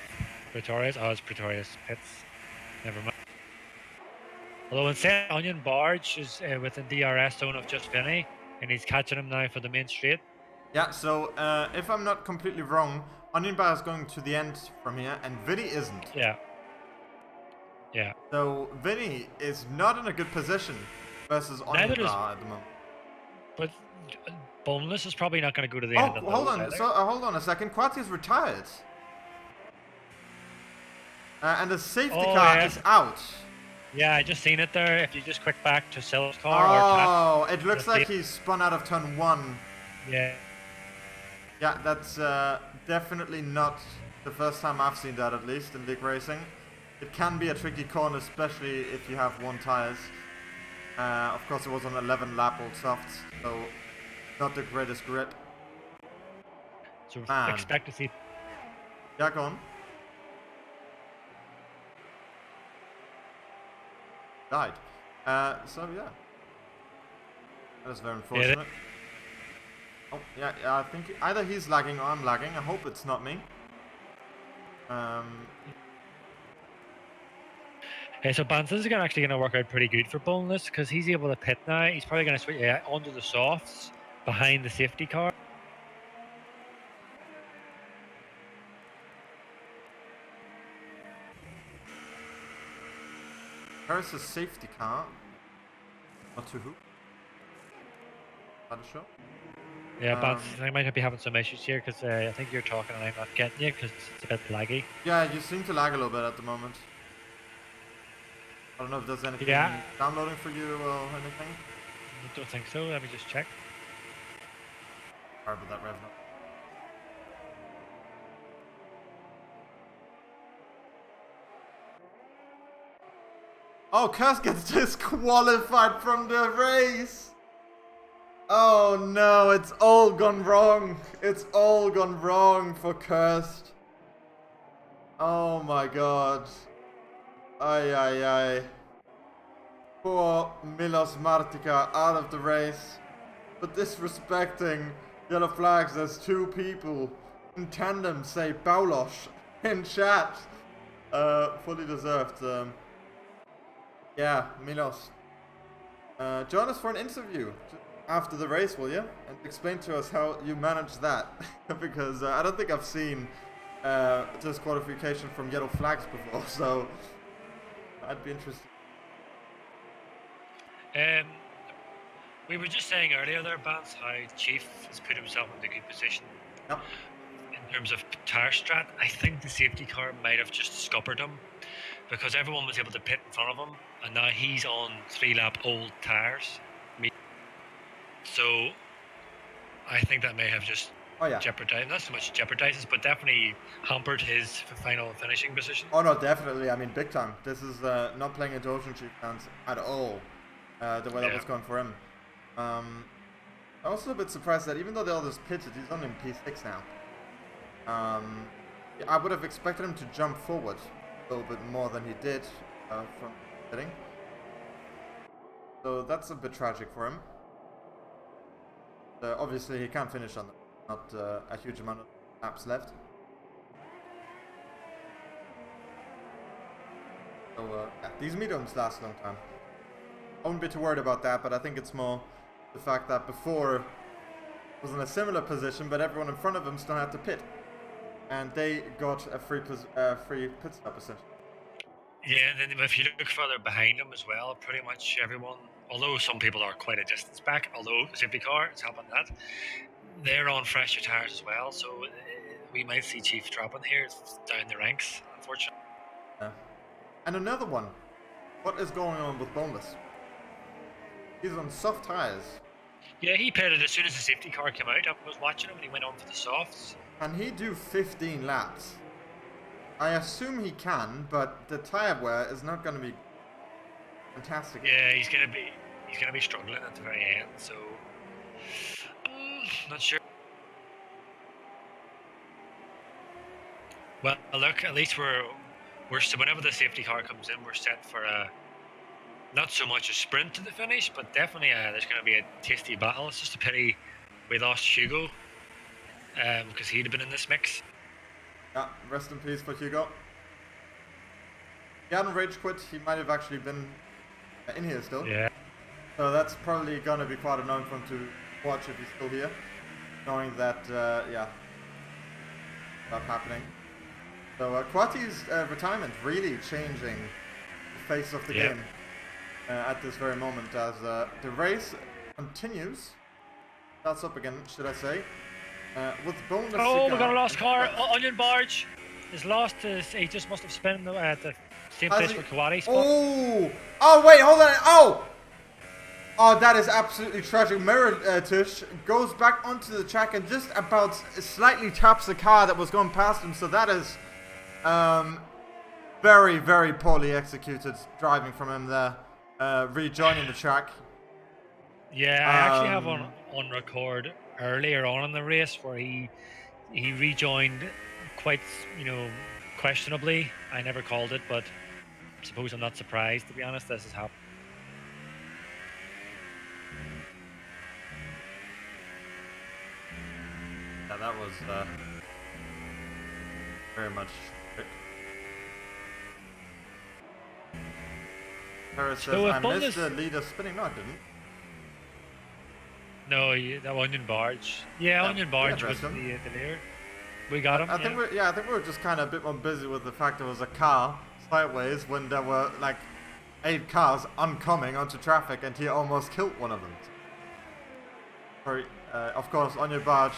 Pretorius. Oh, it's Pretorius pits. Never mind. Although instead, Onion Barge is within DRS zone of just Vinny, and he's catching him now for the main straight. Yeah, so if I'm not completely wrong, Onion Bar is going to the end from here, and Vinny isn't. Yeah. Yeah. So Vinny is not in a good position versus Onion Bar at the moment. But Boneless is probably not going to go to the end of the hold on. So hold on a second. Quati's retired. And the safety car is out. Yeah, I just seen it there. If you just click back to Silver's car or tap, it looks like he spun out of turn 1. Yeah. Yeah, that's definitely not the first time I've seen that, at least in league racing. It can be a tricky corner, especially if you have 1 tires. Of course, it was on 11 lap old softs, so not the greatest grip. So Man. expect to see. Yeah, go on. Died. So yeah. That is very unfortunate. Oh, yeah, I think either he's lagging or I'm lagging. I hope it's not me. So Banson's actually going to work out pretty good for Boneless because he's able to pit now. He's probably going to switch onto the softs behind the safety car. Where's the safety car? Not to who? Not sure. Yeah, Banson, I might be having some issues here because I think you're talking and I'm not getting you because it's a bit laggy. Yeah, you seem to lag a little bit at the moment. I don't know if there's anything downloading for you or anything. I don't think so. Let me just check. Sorry about that, Rev. Oh, Curse gets disqualified from the race! Oh no, it's all gone wrong. It's all gone wrong for Cursed. Oh my god. Ay ay ay. Poor Milos Martika out of the race. But disrespecting yellow flags as two people in tandem say Baulosh in chat. Fully deserved. Yeah, Milos. Join us for an interview after the race, will you? And explain to us how you managed that. Because I don't think I've seen disqualification from yellow flags before, so I'd be interested. We were just saying earlier there, Bans, how Chief has put himself in a good position. Yep. In terms of tire strat, I think the safety car might have just scuppered him because everyone was able to pit in front of him, and now he's on 3-lap old tires. So I think that may have just jeopardized, not so much jeopardizes, but definitely hampered his final finishing position. Oh no, definitely. I mean, big time. This is not playing into OceanChief hands at all. The way that was going for him. I'm also a bit surprised that even though the others pitted, he's only in P6 now. I would have expected him to jump forward a little bit more than he did from pitting. So that's a bit tragic for him. Obviously, he can't finish on not a huge amount of laps left. So yeah, these mediums last a long time. I wouldn't be too worried about that, but I think it's more the fact that before was in a similar position, but everyone in front of him still had to pit, and they got a free pit stop essentially. Yeah, and then if you look further behind him as well, pretty much everyone, although some people are quite a distance back, although the safety car is helping that, they're on fresher tires as well, so we might see Chief dropping here down the ranks, unfortunately. Yeah. And another one, what is going on with Boneless? He's on soft tires. Yeah, he pitted as soon as the safety car came out. I was watching him and he went on for the softs. Can he do 15 laps? I assume he can, but the tire wear is not going to be fantastic. Yeah, he's gonna be struggling at the very end. So, not sure. Well, look, at least we're whenever the safety car comes in, we're set for a not so much a sprint to the finish, but definitely there's going to be a tasty battle. It's just a pity we lost Hugo because he'd have been in this mix. Yeah, rest in peace for Hugo. He hadn't rage quit, he might have actually been in here still. Yeah. So that's probably going to be quite annoying for him to watch if he's still here, knowing that, yeah, that's happening. So Quati's retirement really changing the face of the game at this very moment as the race continues. Starts up again, should I say. With Boneless. Oh, we got a lost car. Onion Barge is lost. He just must have spent at the same place for Kawadi spot. Oh, wait, hold on. Oh, that is absolutely tragic. Tush goes back onto the track and just about slightly taps the car that was going past him. So that is very, very poorly executed driving from him there. rejoining the track. Yeah, I actually have on record earlier on in the race where he rejoined quite, questionably. I never called it, but I suppose I'm not surprised, to be honest. This has happened. Yeah, that was very much quick. Paris says, I missed the leader spinning. No, I didn't. No, the onion barge. Yeah, onion barge was the leader. We got him. I think we were just kind of a bit more busy with the fact there was a car sideways when there were like 8 cars oncoming onto traffic, and he almost killed one of them. Sorry, of course, onion barge,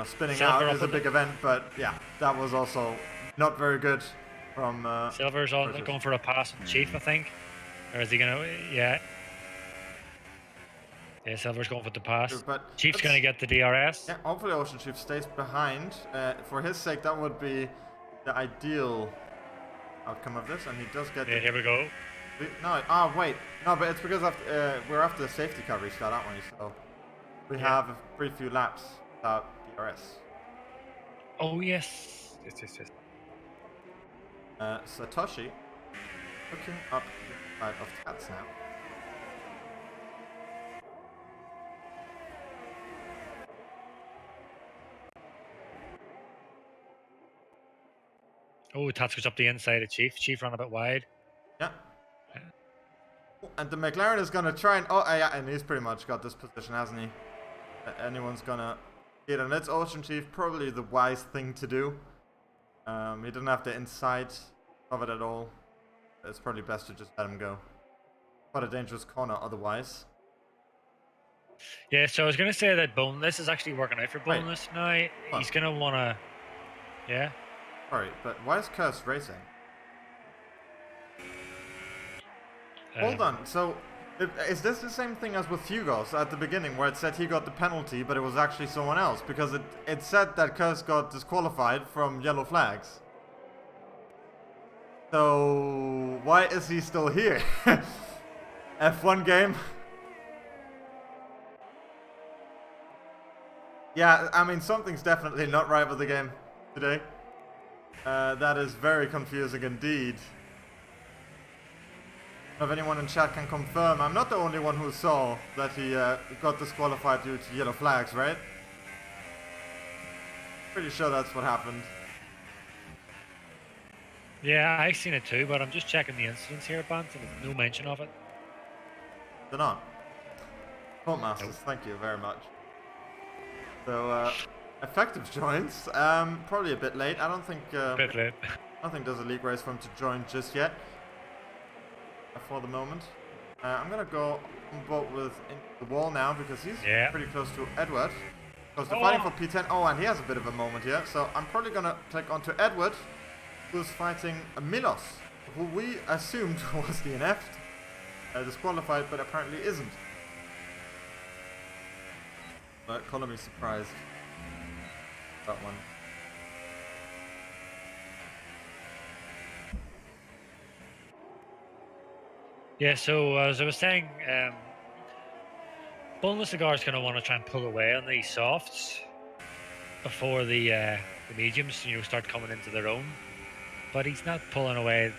spinning Silver out is a big event, but yeah, that was also not very good from. Silver's going for a pass on Chief, I think, or is he gonna? Yeah. Yeah, Silver's going for the pass. But Chief's going to get the DRS. Yeah, hopefully OceanChief stays behind. For his sake, that would be the ideal outcome of this, and he does get. Yeah, here we go. No, wait. No, but it's because we're after the safety car restart, aren't we? So we have a pretty few laps without DRS. Oh, yes. Yes. Satoshi looking up the side of Tats now. Oh, Tats goes up the inside of Chief. Chief ran a bit wide. Yeah. And the McLaren is going to try and... Oh, yeah, and he's pretty much got this position, hasn't he? Anyone's going to hit, and it's OceanChief, probably the wise thing to do. He didn't have the inside of it at all. It's probably best to just let him go. Quite a dangerous corner otherwise. Yeah, so I was going to say that Boneless is actually working out for Boneless now. He's going to want to... Yeah? Sorry, but why is Curse racing? Hold on, so is this the same thing as with Hugo's at the beginning where it said he got the penalty but it was actually someone else? Because it said that Curse got disqualified from yellow flags. So why is he still here? F1 game? Yeah, I mean something's definitely not right with the game today. That is very confusing indeed. If anyone in chat can confirm, I'm not the only one who saw that he got disqualified due to yellow flags, right? Pretty sure that's what happened. Yeah, I've seen it too, but I'm just checking the incidents here, Bant, and there's no mention of it. They're not. Masters, thank you very much. So, effective joins. Probably a bit late. I don't think. A bit late. I don't think there's a league race for him to join just yet. For the moment, I'm gonna go on board with the wall now because he's pretty close to Edward. Because they're fighting for P10. Oh, and he has a bit of a moment here. So I'm probably gonna take on to Edward, who's fighting Milos, who we assumed was DNF'd, disqualified, but apparently isn't. But color me surprised. That one. Yeah, so as I was saying, Boneless Cigar is going to want to try and pull away on these softs before the mediums, start coming into their own. But he's not pulling away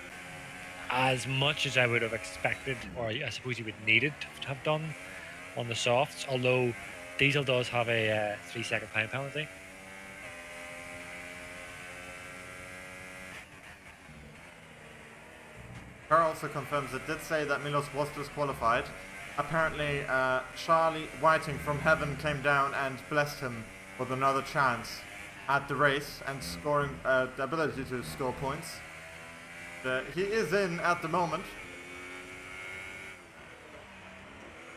as much as I would have expected, or I suppose he would needed to have done on the softs. Although Diesel does have a 3-second time penalty. Carl also confirms it did say that Milos was disqualified. Apparently, Charlie Whiting from heaven came down and blessed him with another chance at the race and scoring the ability to score points. He is in at the moment.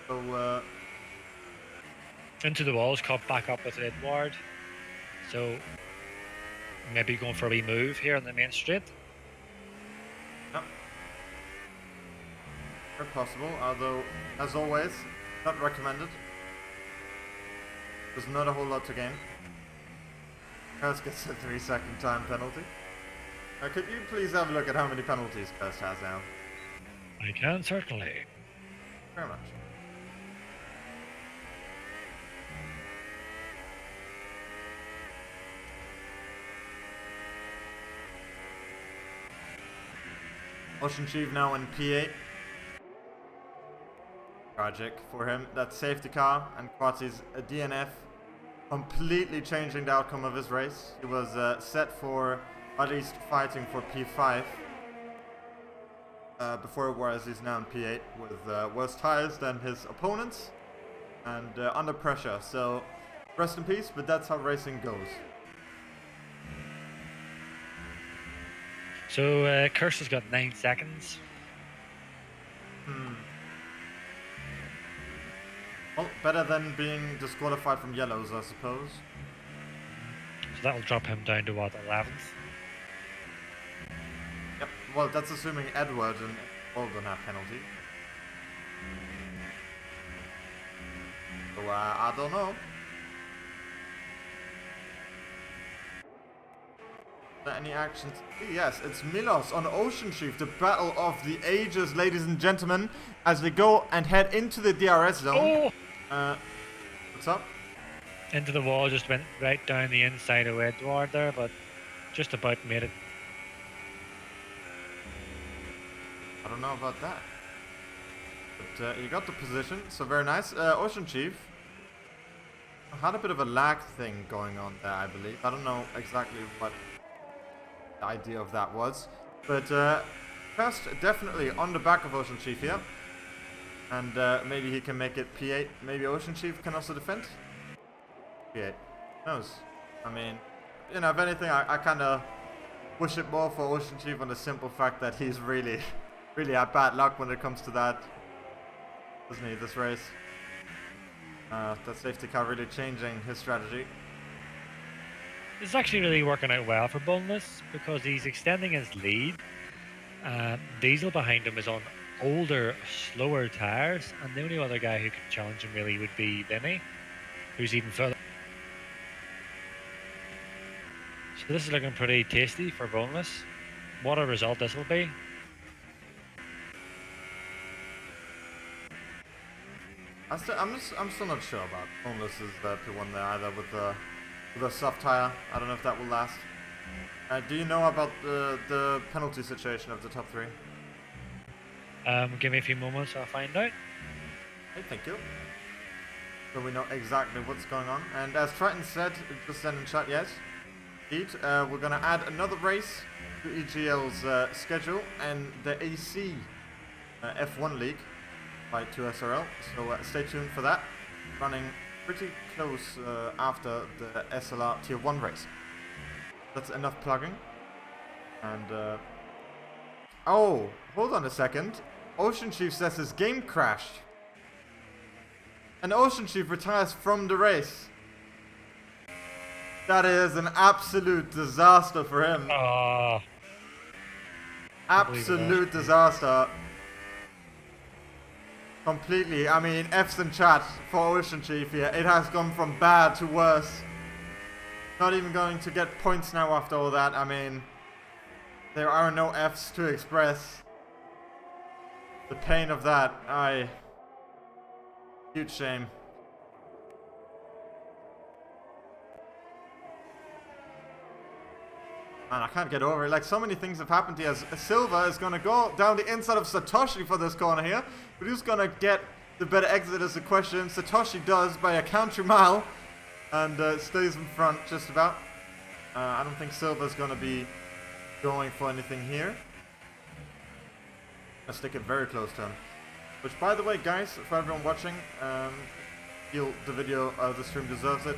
So, into the walls, caught back up with Edward. So maybe going for a wee move here on the main straight. Yep. Very possible, although, as always, not recommended. There's not a whole lot to gain. Curse gets a 3-second time penalty. Could you please have a look at how many penalties Curse has now? I can certainly. Very much. OceanChief now in P8. Tragic for him. That safety car and Quatsy's a DNF. Completely changing the outcome of his race. He was set for at least fighting for P5. Before it was, he's now in P8 with worse tires than his opponents and under pressure. So rest in peace, but that's how racing goes. So Kirst has got 9 seconds. Well, better than being disqualified from yellows, I suppose. So that'll drop him down to what, 11th? Yep, well, that's assuming Edward and Alden have penalty. So, I don't know. Any actions? Yes, it's Milos on OceanChief, the battle of the ages, ladies and gentlemen, as they go and head into the DRS zone. What's up? Into the wall, just went right down the inside of Edward there, but just about made it. I don't know about that. But you got the position, so very nice. OceanChief had a bit of a lag thing going on there, I believe. I don't know exactly what the idea of that was. But first, definitely on the back of OceanChief here. And maybe he can make it P8. Maybe OceanChief can also defend? P8. Who knows? I mean, you know, if anything, I kind of wish it more for OceanChief on the simple fact that he's really, really had bad luck when it comes to that. Doesn't he, this race? That safety car really changing his strategy. This is actually really working out well for Boneless because he's extending his lead. Diesel behind him is on older, slower tires, and the only other guy who could challenge him really would be Vinny, who's even further. So this is looking pretty tasty for Boneless. What a result this will be. I'm still not sure about Boneless's P1 there either with the soft tire. I don't know if that will last. Do you know about the penalty situation of the top 3? Give me a few moments, I'll find out. Hey, thank you. So we know exactly what's going on. And as Triton said, just then in chat, yes, indeed, we're going to add another race to EGL's schedule and the AC F1 League by 2SRL. So stay tuned for that. Running pretty close after the SLR Tier 1 race. That's enough plugging. And oh, hold on a second. OceanChief says his game crashed. And OceanChief retires from the race. That is an absolute disaster for him. Absolute disaster. Completely. I mean, F's in chat for OceanChief here. It has gone from bad to worse. Not even going to get points now after all that. I mean, there are no F's to express the pain of that. Huge shame. Man, I can't get over it. Like, so many things have happened here. Silva is going to go down the inside of Satoshi for this corner here. But who's going to get the better exit is the question. Satoshi does by a country mile. And stays in front just about. I don't think Silva's going to be going for anything here. I'll stick it very close to him. Which, by the way, guys, for everyone watching, feel the video, the stream deserves it.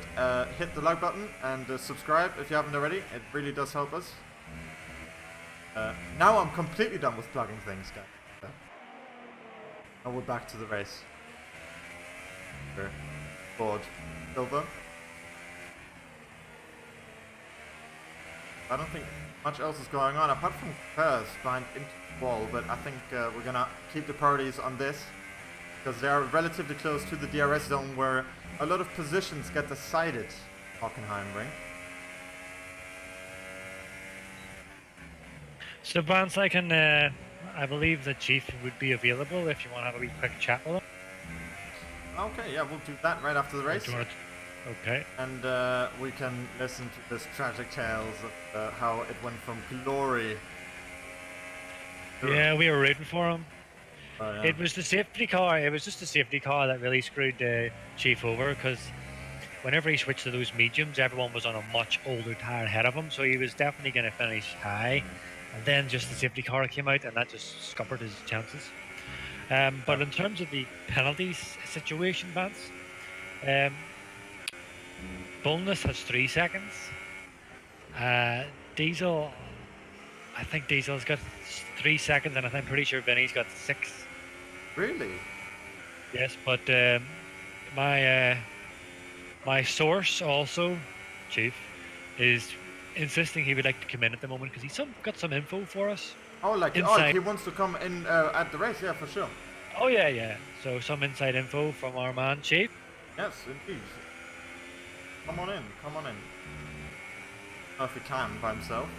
Hit the like button and subscribe if you haven't already. It really does help us. Now I'm completely done with plugging things, guys. Now we're back to the race. Board. Silva. I don't think much else is going on apart from cars behind into the wall, but I think we're gonna keep the priorities on this because they are relatively close to the DRS zone where a lot of positions get decided. Hockenheim ring. So Vance, I can I believe that Chief would be available if you want to have a wee quick chat with him. Okay, yeah, we'll do that right after the race. Do you want to... Okay. And we can listen to this tragic tales of how it went from glory. Yeah, we were rooting for him. Oh, yeah. It was the safety car. It was just the safety car that really screwed Chief over, because whenever he switched to those mediums, everyone was on a much older tire ahead of him, so he was definitely going to finish high. And then just the safety car came out, and that just scuppered his chances. But in terms of the penalties situation, Vance, Bonus has 3 seconds. Diesel, I think Diesel's got 3 seconds, and I'm pretty sure Vinny's got 6. Really? Yes, but my my source also, Chief, is insisting he would like to come in at the moment because he's got some info for us. Oh, like inside. he wants to come in at the race, yeah, for sure. Oh yeah. So some inside info from our man Chief. Yes, indeed. Come on in. If he can by himself.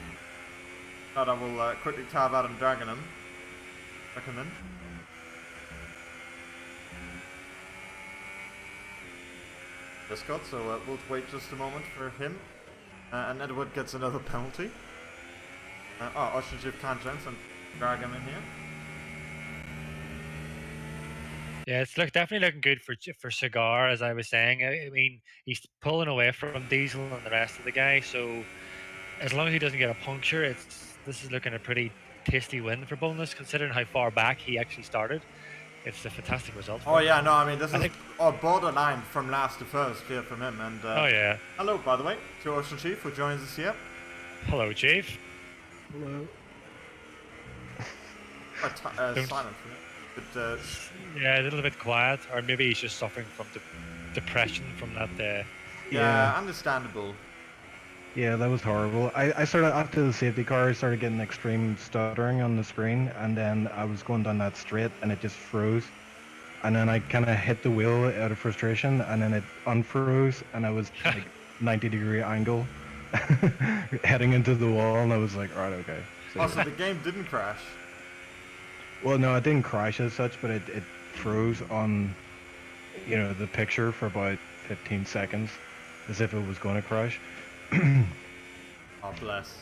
But I will quickly tab out and dragging him. Check him in. Discord, so we'll wait just a moment for him. And Edward gets another penalty. OceanChief can chance and drag him in here. Yeah, it's definitely looking good for Cigar, as I was saying. I mean, he's pulling away from Diesel and the rest of the guys, so as long as he doesn't get a puncture, this is looking a pretty tasty win for Bonus, considering how far back he actually started. It's a fantastic result. Oh yeah, no, I mean this is borderline from last to first here from him. And oh yeah. Hello, by the way, to OceanChief who joins us here. Hello, Chief. Hello. Silent for me. But, yeah, a little bit quiet, or maybe he's just suffering from depression from that. Yeah, understandable. Yeah, that was horrible. I started, after the safety car, I started getting extreme stuttering on the screen, and then I was going down that straight and it just froze. And then I kind of hit the wheel out of frustration, and then it unfroze, and I was like 90-degree angle heading into the wall, and I was like, right, okay. So the game didn't crash? Well, no, it didn't crash as such, but it froze on, the picture for about 15 seconds, as if it was going to crash. Oh, bless.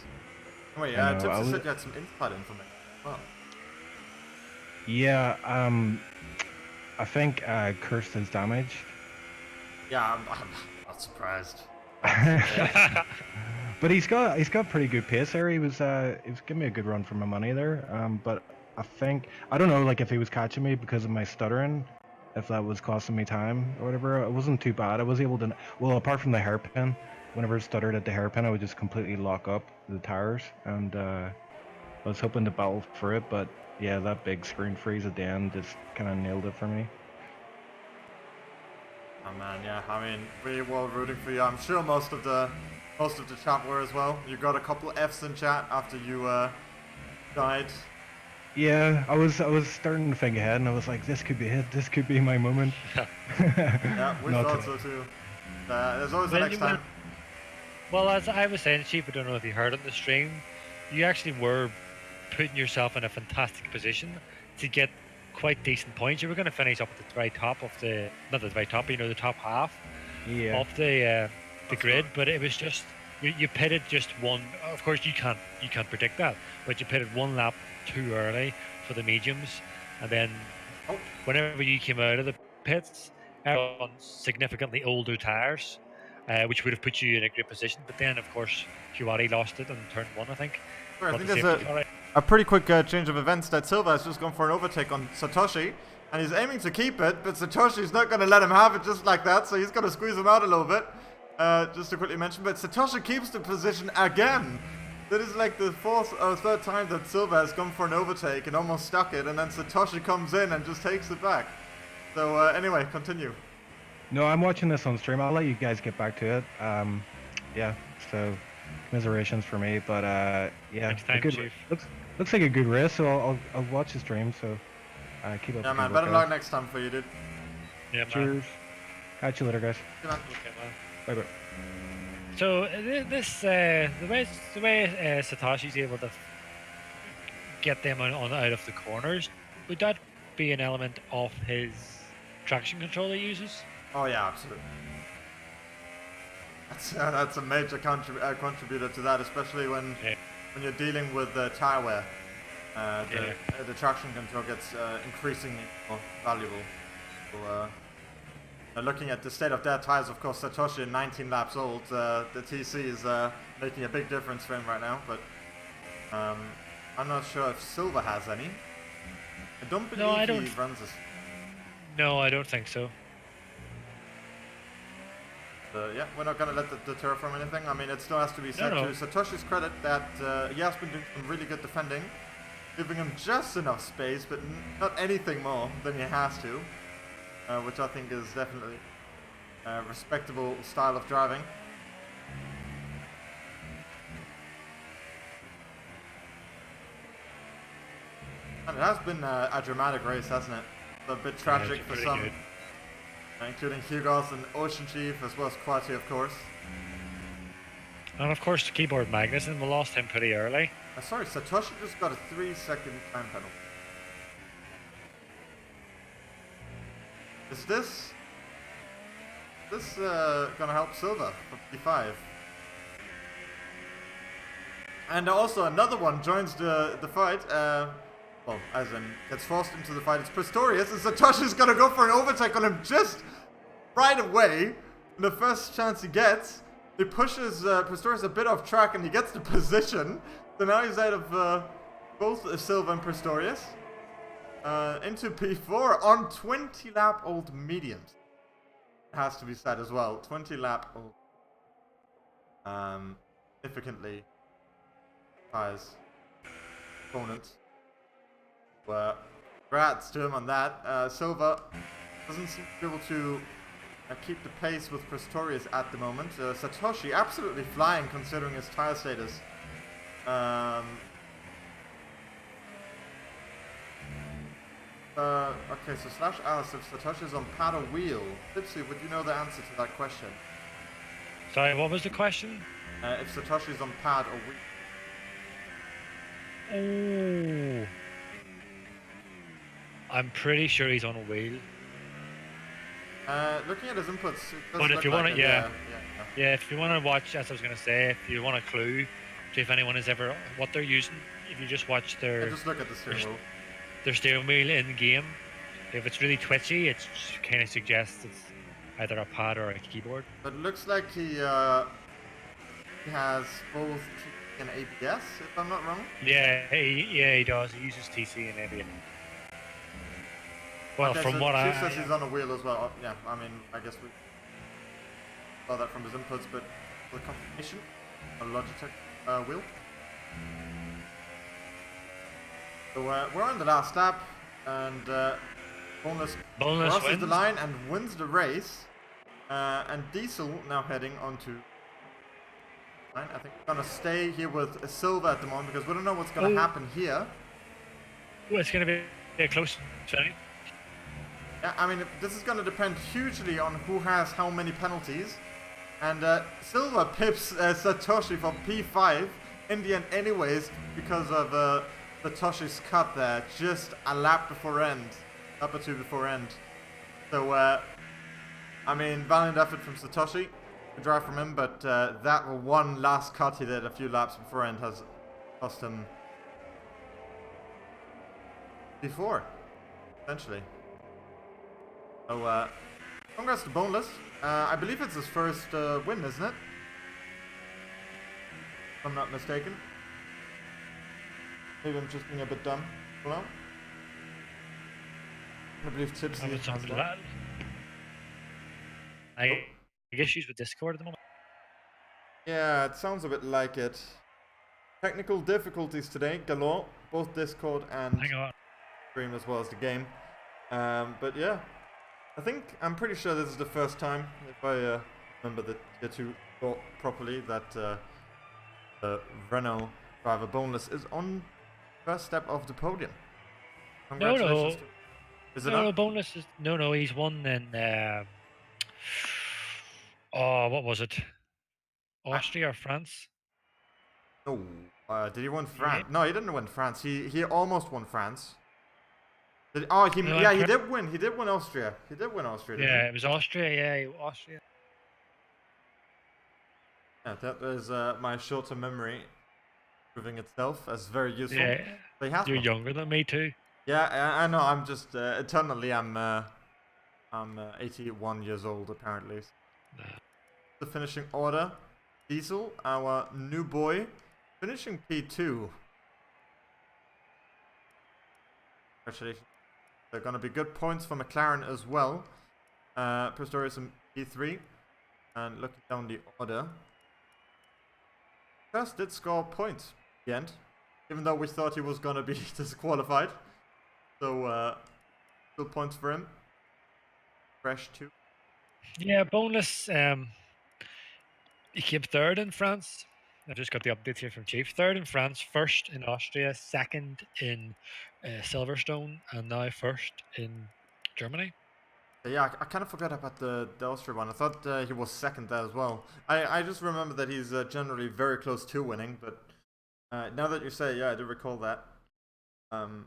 Wait, Tipsy said you had some inside information as well. Yeah, I think Cursed is damaged. Yeah, I'm not surprised. But he's got pretty good pace there. He was giving me a good run for my money there. But I don't know, like if he was catching me because of my stuttering, if that was costing me time or whatever. It wasn't too bad. I was able to, well, apart from the hairpin, whenever I stuttered at the hairpin, I would just completely lock up the tires, and I was hoping to battle for it, but yeah, that big screen freeze at the end just kind of nailed it for me. Oh man, yeah. I mean, we were rooting for you. I'm sure most of the chat were as well. You got a couple Fs in chat after you died. Yeah, I was starting to think ahead, and I was like, this could be it. This could be my moment. Yeah, we thought so too. There's always the next time. Well, as I was saying, Chief, I don't know if you heard it in the stream, you actually were putting yourself in a fantastic position to get quite decent points. You were going to finish up at the very top of not the very top, the top half of the grid, but it was just, you pitted just one. Of course, you can't predict that, but you pitted one lap too early for the mediums, and then whenever you came out of the pits, on significantly older tires, which would have put you in a great position. But then, of course, Huati lost it on turn 1, I think. Sure, I think there's a pretty quick change of events. That Silva has just gone for an overtake on Satoshi, and he's aiming to keep it, but Satoshi's not going to let him have it just like that, so he's going to squeeze him out a little bit. Just to quickly mention, but Satoshi keeps the position again. That is like the fourth or third time that Silva has gone for an overtake and almost stuck it, and then Satoshi comes in and just takes it back. So anyway, continue. No, I'm watching this on stream. I'll let you guys get back to it. Yeah, so commiserations for me, but yeah, next time, Chief. Looks like a good race, so I'll watch the stream. So keep up. Yeah, man. Better luck next time for you, dude. Yeah, cheers. Man. Catch you later, guys. Okay, man. Bye bye. So the way Satoshi's able to get them on out of the corners. Would that be an element of his traction control he uses? Oh yeah, absolutely. That's a major contributor to that, especially when you're dealing with tire wear. The traction control gets increasingly more valuable. So, looking at the state of their tires, of course, Satoshi, 19 laps old, the TC is making a big difference for him right now. But I'm not sure if Silver has any. I don't believe he runs this. No, I don't think so. Yeah, we're not going to let that deter from anything. I mean, it still has to be said to Satoshi's credit that he has been doing some really good defending, giving him just enough space, but not anything more than he has to, which I think is definitely a respectable style of driving. And it has been a dramatic race, hasn't it? A bit tragic for some. Good. Including Hugos and OceanChief, as well as Quati, of course. And of course, the keyboard Magnussen, we lost him pretty early. Sorry, Satoshi just got a 3-second time penalty. Is this gonna help Silva for P5? And also another one joins the fight. Well, as in, gets forced into the fight. It's Pistorius, and Satoshi's gonna go for an overtake on him just right away. The first chance he gets, he pushes Pistorius a bit off track, and he gets the position. So now he's out of both Silva and Pistorius. Into P4 on 20-lap-old mediums. It has to be said as well. 20-lap-old. Significantly his opponents. Congrats to him on that. Silva doesn't seem to be able to keep the pace with Pistorius at the moment. Satoshi absolutely flying considering his tire status. Okay, so Slash asks if Satoshi's on pad or wheel. Tipsy, would you know the answer to that question? Sorry, what was the question? If Satoshi's on pad or wheel. Oh. I'm pretty sure he's on a wheel. Looking at his inputs, but if you want to, yeah, if you want to watch, as I was going to say, if you want a clue to if anyone is ever what they're using, if you just watch their, just look at the steering wheel. Their steering wheel in game. If it's really twitchy, it kind of suggests it's either a pad or a keyboard. But it looks like he has both TC and ABS, if I'm not wrong. Yeah, he does. He uses TC and ABS. Well, okay, from so what Chief says he's on a wheel as well. Yeah, I mean, I guess we saw that from his inputs, but for the confirmation, a Logitech wheel. So we're on the last lap, and Boneless crosses wins the line and wins the race. And Diesel now heading onto. I think we're gonna stay here with Silva at the moment because we don't know what's gonna happen here. Well, it's gonna be a close fight. Yeah, I mean, this is going to depend hugely on who has how many penalties. And Silva pips Satoshi for P5 in the end anyways because of Satoshi's cut there, just a lap before end, lap or two before end. So, I mean, valiant effort from Satoshi, good drive from him, but that one last cut he did a few laps before end has cost him P4, essentially. So, congrats to Boneless. I believe it's his first win, isn't it? If I'm not mistaken. Maybe I'm just being a bit dumb. Hold on. I believe Tipsy is I get issues with Discord at the moment. Yeah, it sounds a bit like it. Technical difficulties today, galore. Both Discord and stream as well as the game. But yeah. I'm pretty sure this is the first time, if I remember the tier 2 thought properly, that the Renault driver Boneless is on first step of the podium. Congratulations. No, Boneless is no. He's won in what was it? Austria or France? No. Did he win Yeah. France? No, he didn't win France. He almost won France. Oh, No, yeah, he did win. He did win Austria. He did win Austria, didn't Yeah, it was Austria. Yeah, Austria. he? Yeah, that is my short-term memory proving itself as very useful. Yeah, But he has you're won. younger than me too. Yeah, I know. I'm just eternally. I'm 81 years old apparently. Nah. The finishing order: Diesel, our new boy, finishing P2. Congratulations. They're going to be good points for McLaren as well. Pistorius in P3. And looking down the order, First did score points at the end, even though we thought he was going to be disqualified. So, still points for him. Fresh 2. Yeah, bonus. He came third in France. I just got the updates here from Chief. Third in France, first in Austria, second in Silverstone, and now first in Germany. Yeah, I kind of forgot about the Austria one. I thought he was second there as well. I just remember that he's generally very close to winning, but now that you say, yeah, I do recall that.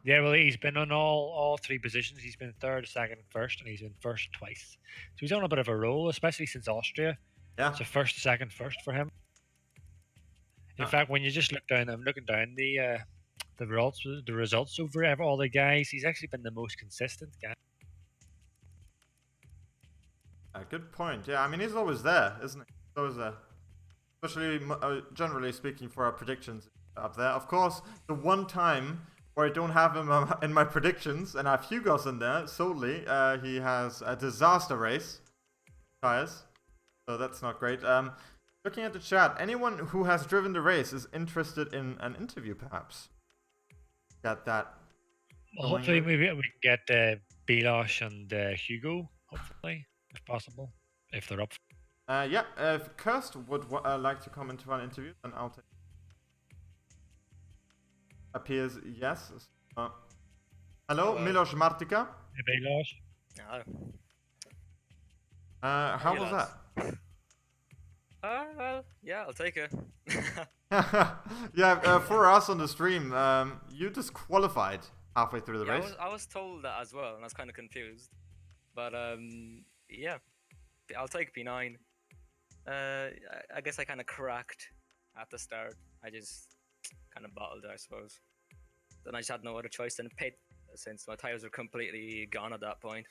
Yeah, well, he's been on all three positions. He's been third, second, first, and he's been first twice. So he's on a bit of a roll, especially since Austria. Yeah. So first, second, first for him. In fact, when you just look down, I'm looking down the results over all the guys. He's actually been the most consistent guy. Good point. Yeah, I mean, he's always there, isn't he? He's always there. Especially, generally speaking, for our predictions up there. Of course, the one time where I don't have him in my predictions, and I have Hugo's in there solely, he has a disaster race tires. So that's not great. Looking at the chat, anyone who has driven the race is interested in an interview, perhaps. Got that. Well, hopefully, maybe we can get Bilosh and Hugo, hopefully, if possible, if they're up. Yeah, if Kirst would like to come into an interview, then I'll take. Appears yes. Hello, Milos Martika. Bilosh. No. How Hey, was lads. that? Well, yeah, I'll take it. Yeah, for us on the stream, you disqualified halfway through the Yeah, race. I was told that as well, and I was kind of confused. But yeah, I'll take P9. I guess I kind of cracked at the start. I just kind of bottled it, I suppose. Then I just had no other choice than pit, since my tires were completely gone at that point.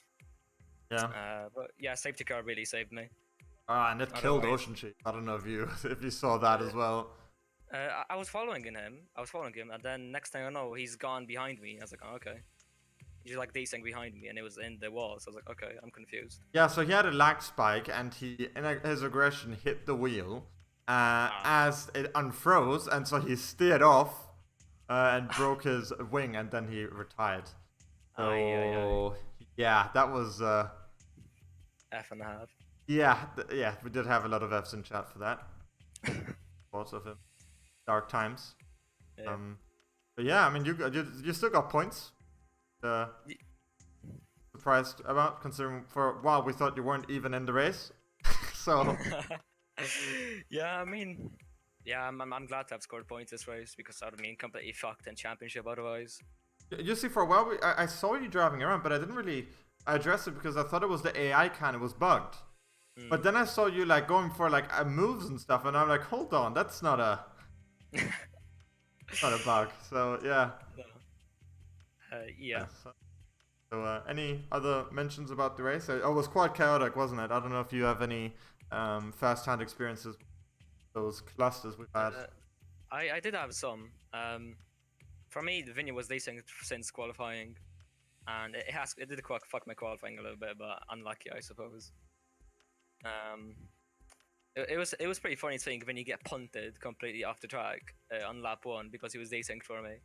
Yeah. But yeah, safety car really saved me. And it killed OceanChief. I don't know if you saw that as well. I was following him. And then next thing I know, he's gone behind me. I was like, oh, okay. He's like descending behind me, and it was in the wall. So I was like, okay, I'm confused. Yeah, so he had a lag spike, and he, in his aggression, hit the wheel as it unfroze, and so he steered off and broke his wing, and then he retired. So yeah, that was F and a half. yeah, we did have a lot of Fs in chat for that. Thoughts of him. Dark times. Yeah. But yeah, I mean, you still got points. Surprised about, considering for a while we thought you weren't even in the race. So Yeah, I mean, yeah, I'm glad to have scored points this race, because I would mean completely fucked in championship otherwise. you see, for a while I saw you driving around, but I didn't really address it because I thought it was the AI kind of was bugged. But then I saw you like going for like moves and stuff, and I'm like, hold on, that's not a not a bug. So yeah. Yeah. So any other mentions about the race? It was quite chaotic, wasn't it? I don't know if you have any first-hand experiences with those clusters we've had. I did have some. For me, the Vinny was decent since qualifying, and it did fuck my qualifying a little bit, but unlucky, I suppose. It was pretty funny seeing Vinny get punted completely off the track on lap 1 because he was desynced for me.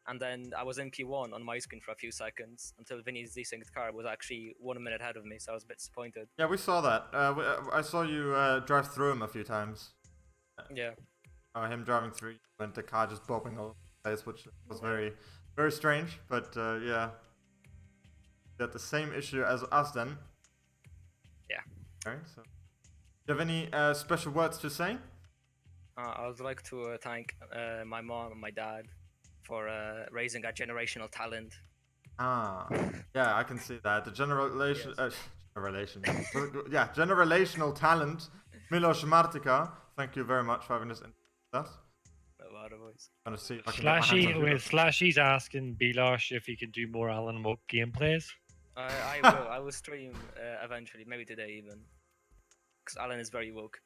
And then I was in P1 on my screen for a few seconds until Vinny's desynced car was actually 1 minute ahead of me, so I was a bit disappointed. Yeah, we saw that. I saw you drive through him a few times. Yeah. Him driving through and the car just bobbing all over the place, which was very, very strange. But yeah, they had the same issue as us then. Yeah. Alright, so do you have any special words to say? I would like to thank my mom and my dad for raising a generational talent. Ah, yeah, I can see that. The generation, Yes. generation, yeah, generational talent, Milos Martika. Thank you very much for having this. That. A lot of voice. Trying to see if I can get my hands on Hugo. Slashy's asking Bilosh if he can do more Alan Wake gameplays. I will. I will stream eventually, maybe today even. Because Alan is very woke.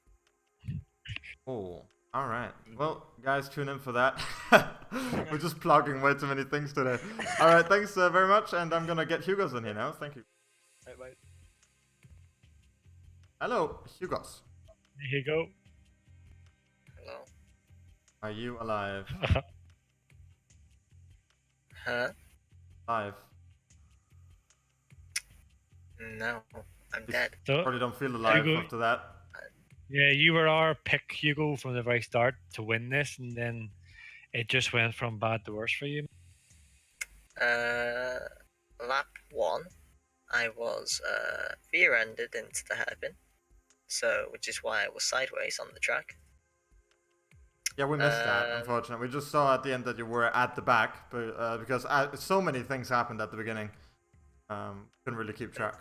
Oh, all right. Well, guys, tune in for that. We're just plugging way too many things today. All right, thanks very much, and I'm gonna get Hugo's in here now. Thank you. Bye. Hello, Hugo's. Here you go. Hello. Are you alive? Huh? Alive. No, I'm You dead. So, probably don't feel alive Hugo, after that. yeah, you were our pick, Hugo, from the very start to win this, and then it just went from bad to worse for you. Lap 1, I was rear-ended into the hairpin, so which is why I was sideways on the track. Yeah, we missed that, unfortunately. We just saw at the end that you were at the back, but because so many things happened at the beginning. Couldn't really keep track.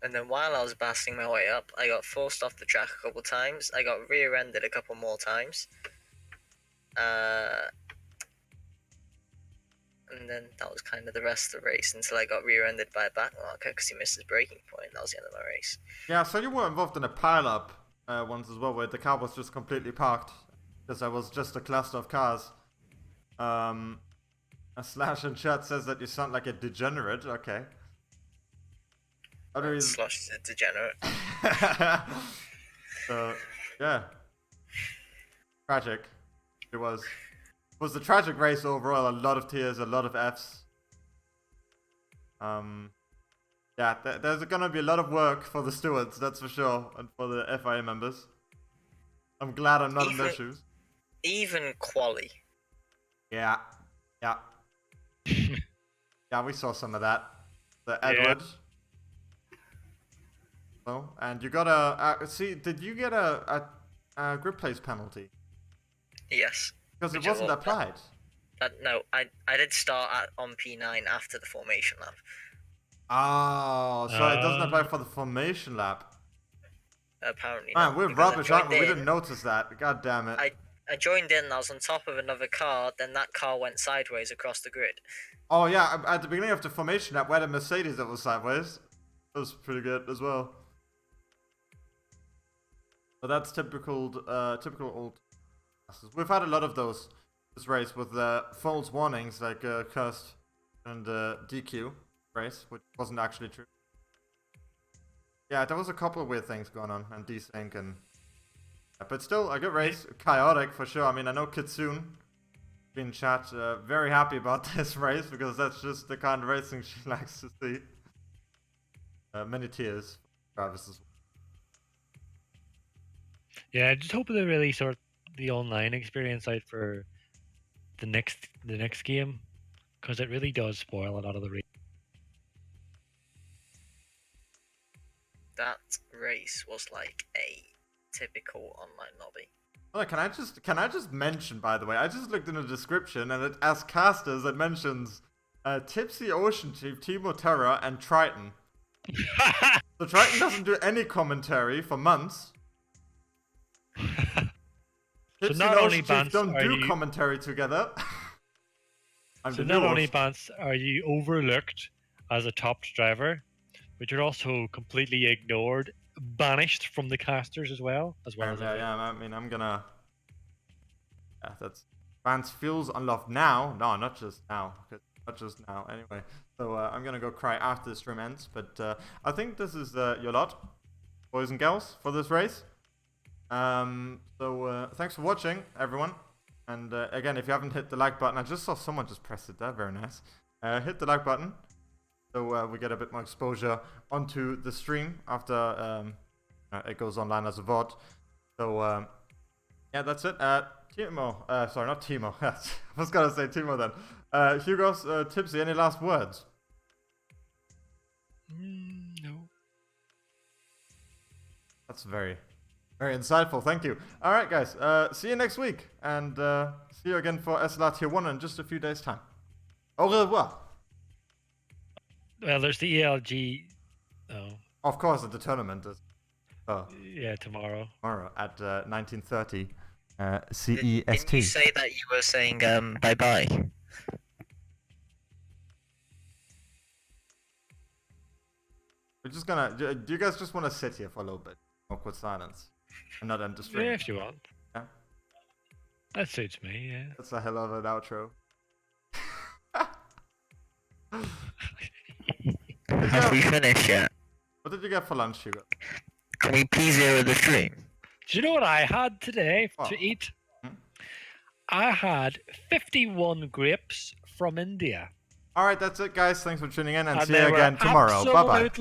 And then while I was blasting my way up, I got forced off the track a couple times. I got rear-ended a couple more times. And then that was kind of the rest of the race until I got rear-ended by a back marker because he missed his braking point. That was the end of my race. Yeah, so you were involved in a pile-up once as well, where the car was just completely parked because there was just a cluster of cars. A slash in chat says that you sound like a degenerate. Okay. Slosh is a degenerate. So, yeah. Tragic. It was. It was a tragic race overall. A lot of tears, a lot of Fs. Yeah, there's gonna be a lot of work for the stewards, that's for sure, and for the FIA members. I'm glad I'm not in their shoes. Even quali. Yeah. Yeah. Yeah, we saw some of that. The Edward. Oh, and you got a see? Did you get a grip place penalty? Yes. Because it Which I wasn't love. applied. No, I did start on P9 after the formation lap. Oh, so it doesn't apply for the formation lap. Apparently Man, not. we're because I rubbish, aren't we? We joined didn't notice that. God damn it. I joined in and I was on top of another car, then that car went sideways across the grid. Oh yeah, at the beginning of the formation lap, we had a Mercedes that was sideways. That was pretty good as well. But that's typical old classes. We've had a lot of those this race with false warnings like cursed and DQ race, which wasn't actually true. Yeah, there was a couple of weird things going on and desync and but still a good race, chaotic for sure. I mean, I know Kitsune in chat very happy about this race because that's just the kind of racing she likes to see. Many tears, Travis as well. Yeah, I just hope they really sort the online experience out for the next game, because it really does spoil a lot of the race. That race was like a typical online lobby. Oh, can I just mention, by the way, I just looked in the description and it, as casters it mentions Tipsy, OceanChief, Thimo Terra, and Triton. So Triton doesn't do any commentary for months. Tipsy not and only OceanChief Bance, don't are do you- commentary together. I'm So the not new only, host. Bance, are you overlooked as a top driver, but you're also completely ignored, banished from the casters as well as Yeah, everything. I mean, I'm gonna. Yeah, that's. Vance feels unloved now. No, not just now. Not just now. Anyway, so I'm gonna go cry after the stream ends. But I think this is your lot, boys and girls, for this race. So thanks for watching, everyone. And again, if you haven't hit the like button, I just saw someone just press it there. Very nice. Hit the like button, so we get a bit more exposure onto the stream after it goes online as a VOD. So yeah, that's it. Timo, sorry, not Timo. I was gonna say Timo then. Hugo's, Tipsy, any last words? No. That's very Very insightful, thank you. All right, guys. See you next week, and see you again for SLR Tier 1 in just a few days' time. Au revoir. Well, there's the ELG. Oh, Of course, the tournament is yeah, tomorrow. tomorrow at 19:30 Didn't CEST. you say that you were saying bye bye? We're just gonna. Do you guys just want to sit here for a little bit? Awkward silence, and not end the stream. Yeah, if you want. Yeah. That suits me. Yeah. That's a hell of an outro. Have we finished yet? What did you get for lunch, Hugo? Can we please zero the stream? Do you know what I had today What? to eat? Hmm? I had 51 grapes from India. All right, that's it, guys. Thanks for tuning in, and see they you were again tomorrow. Bye bye. absolutely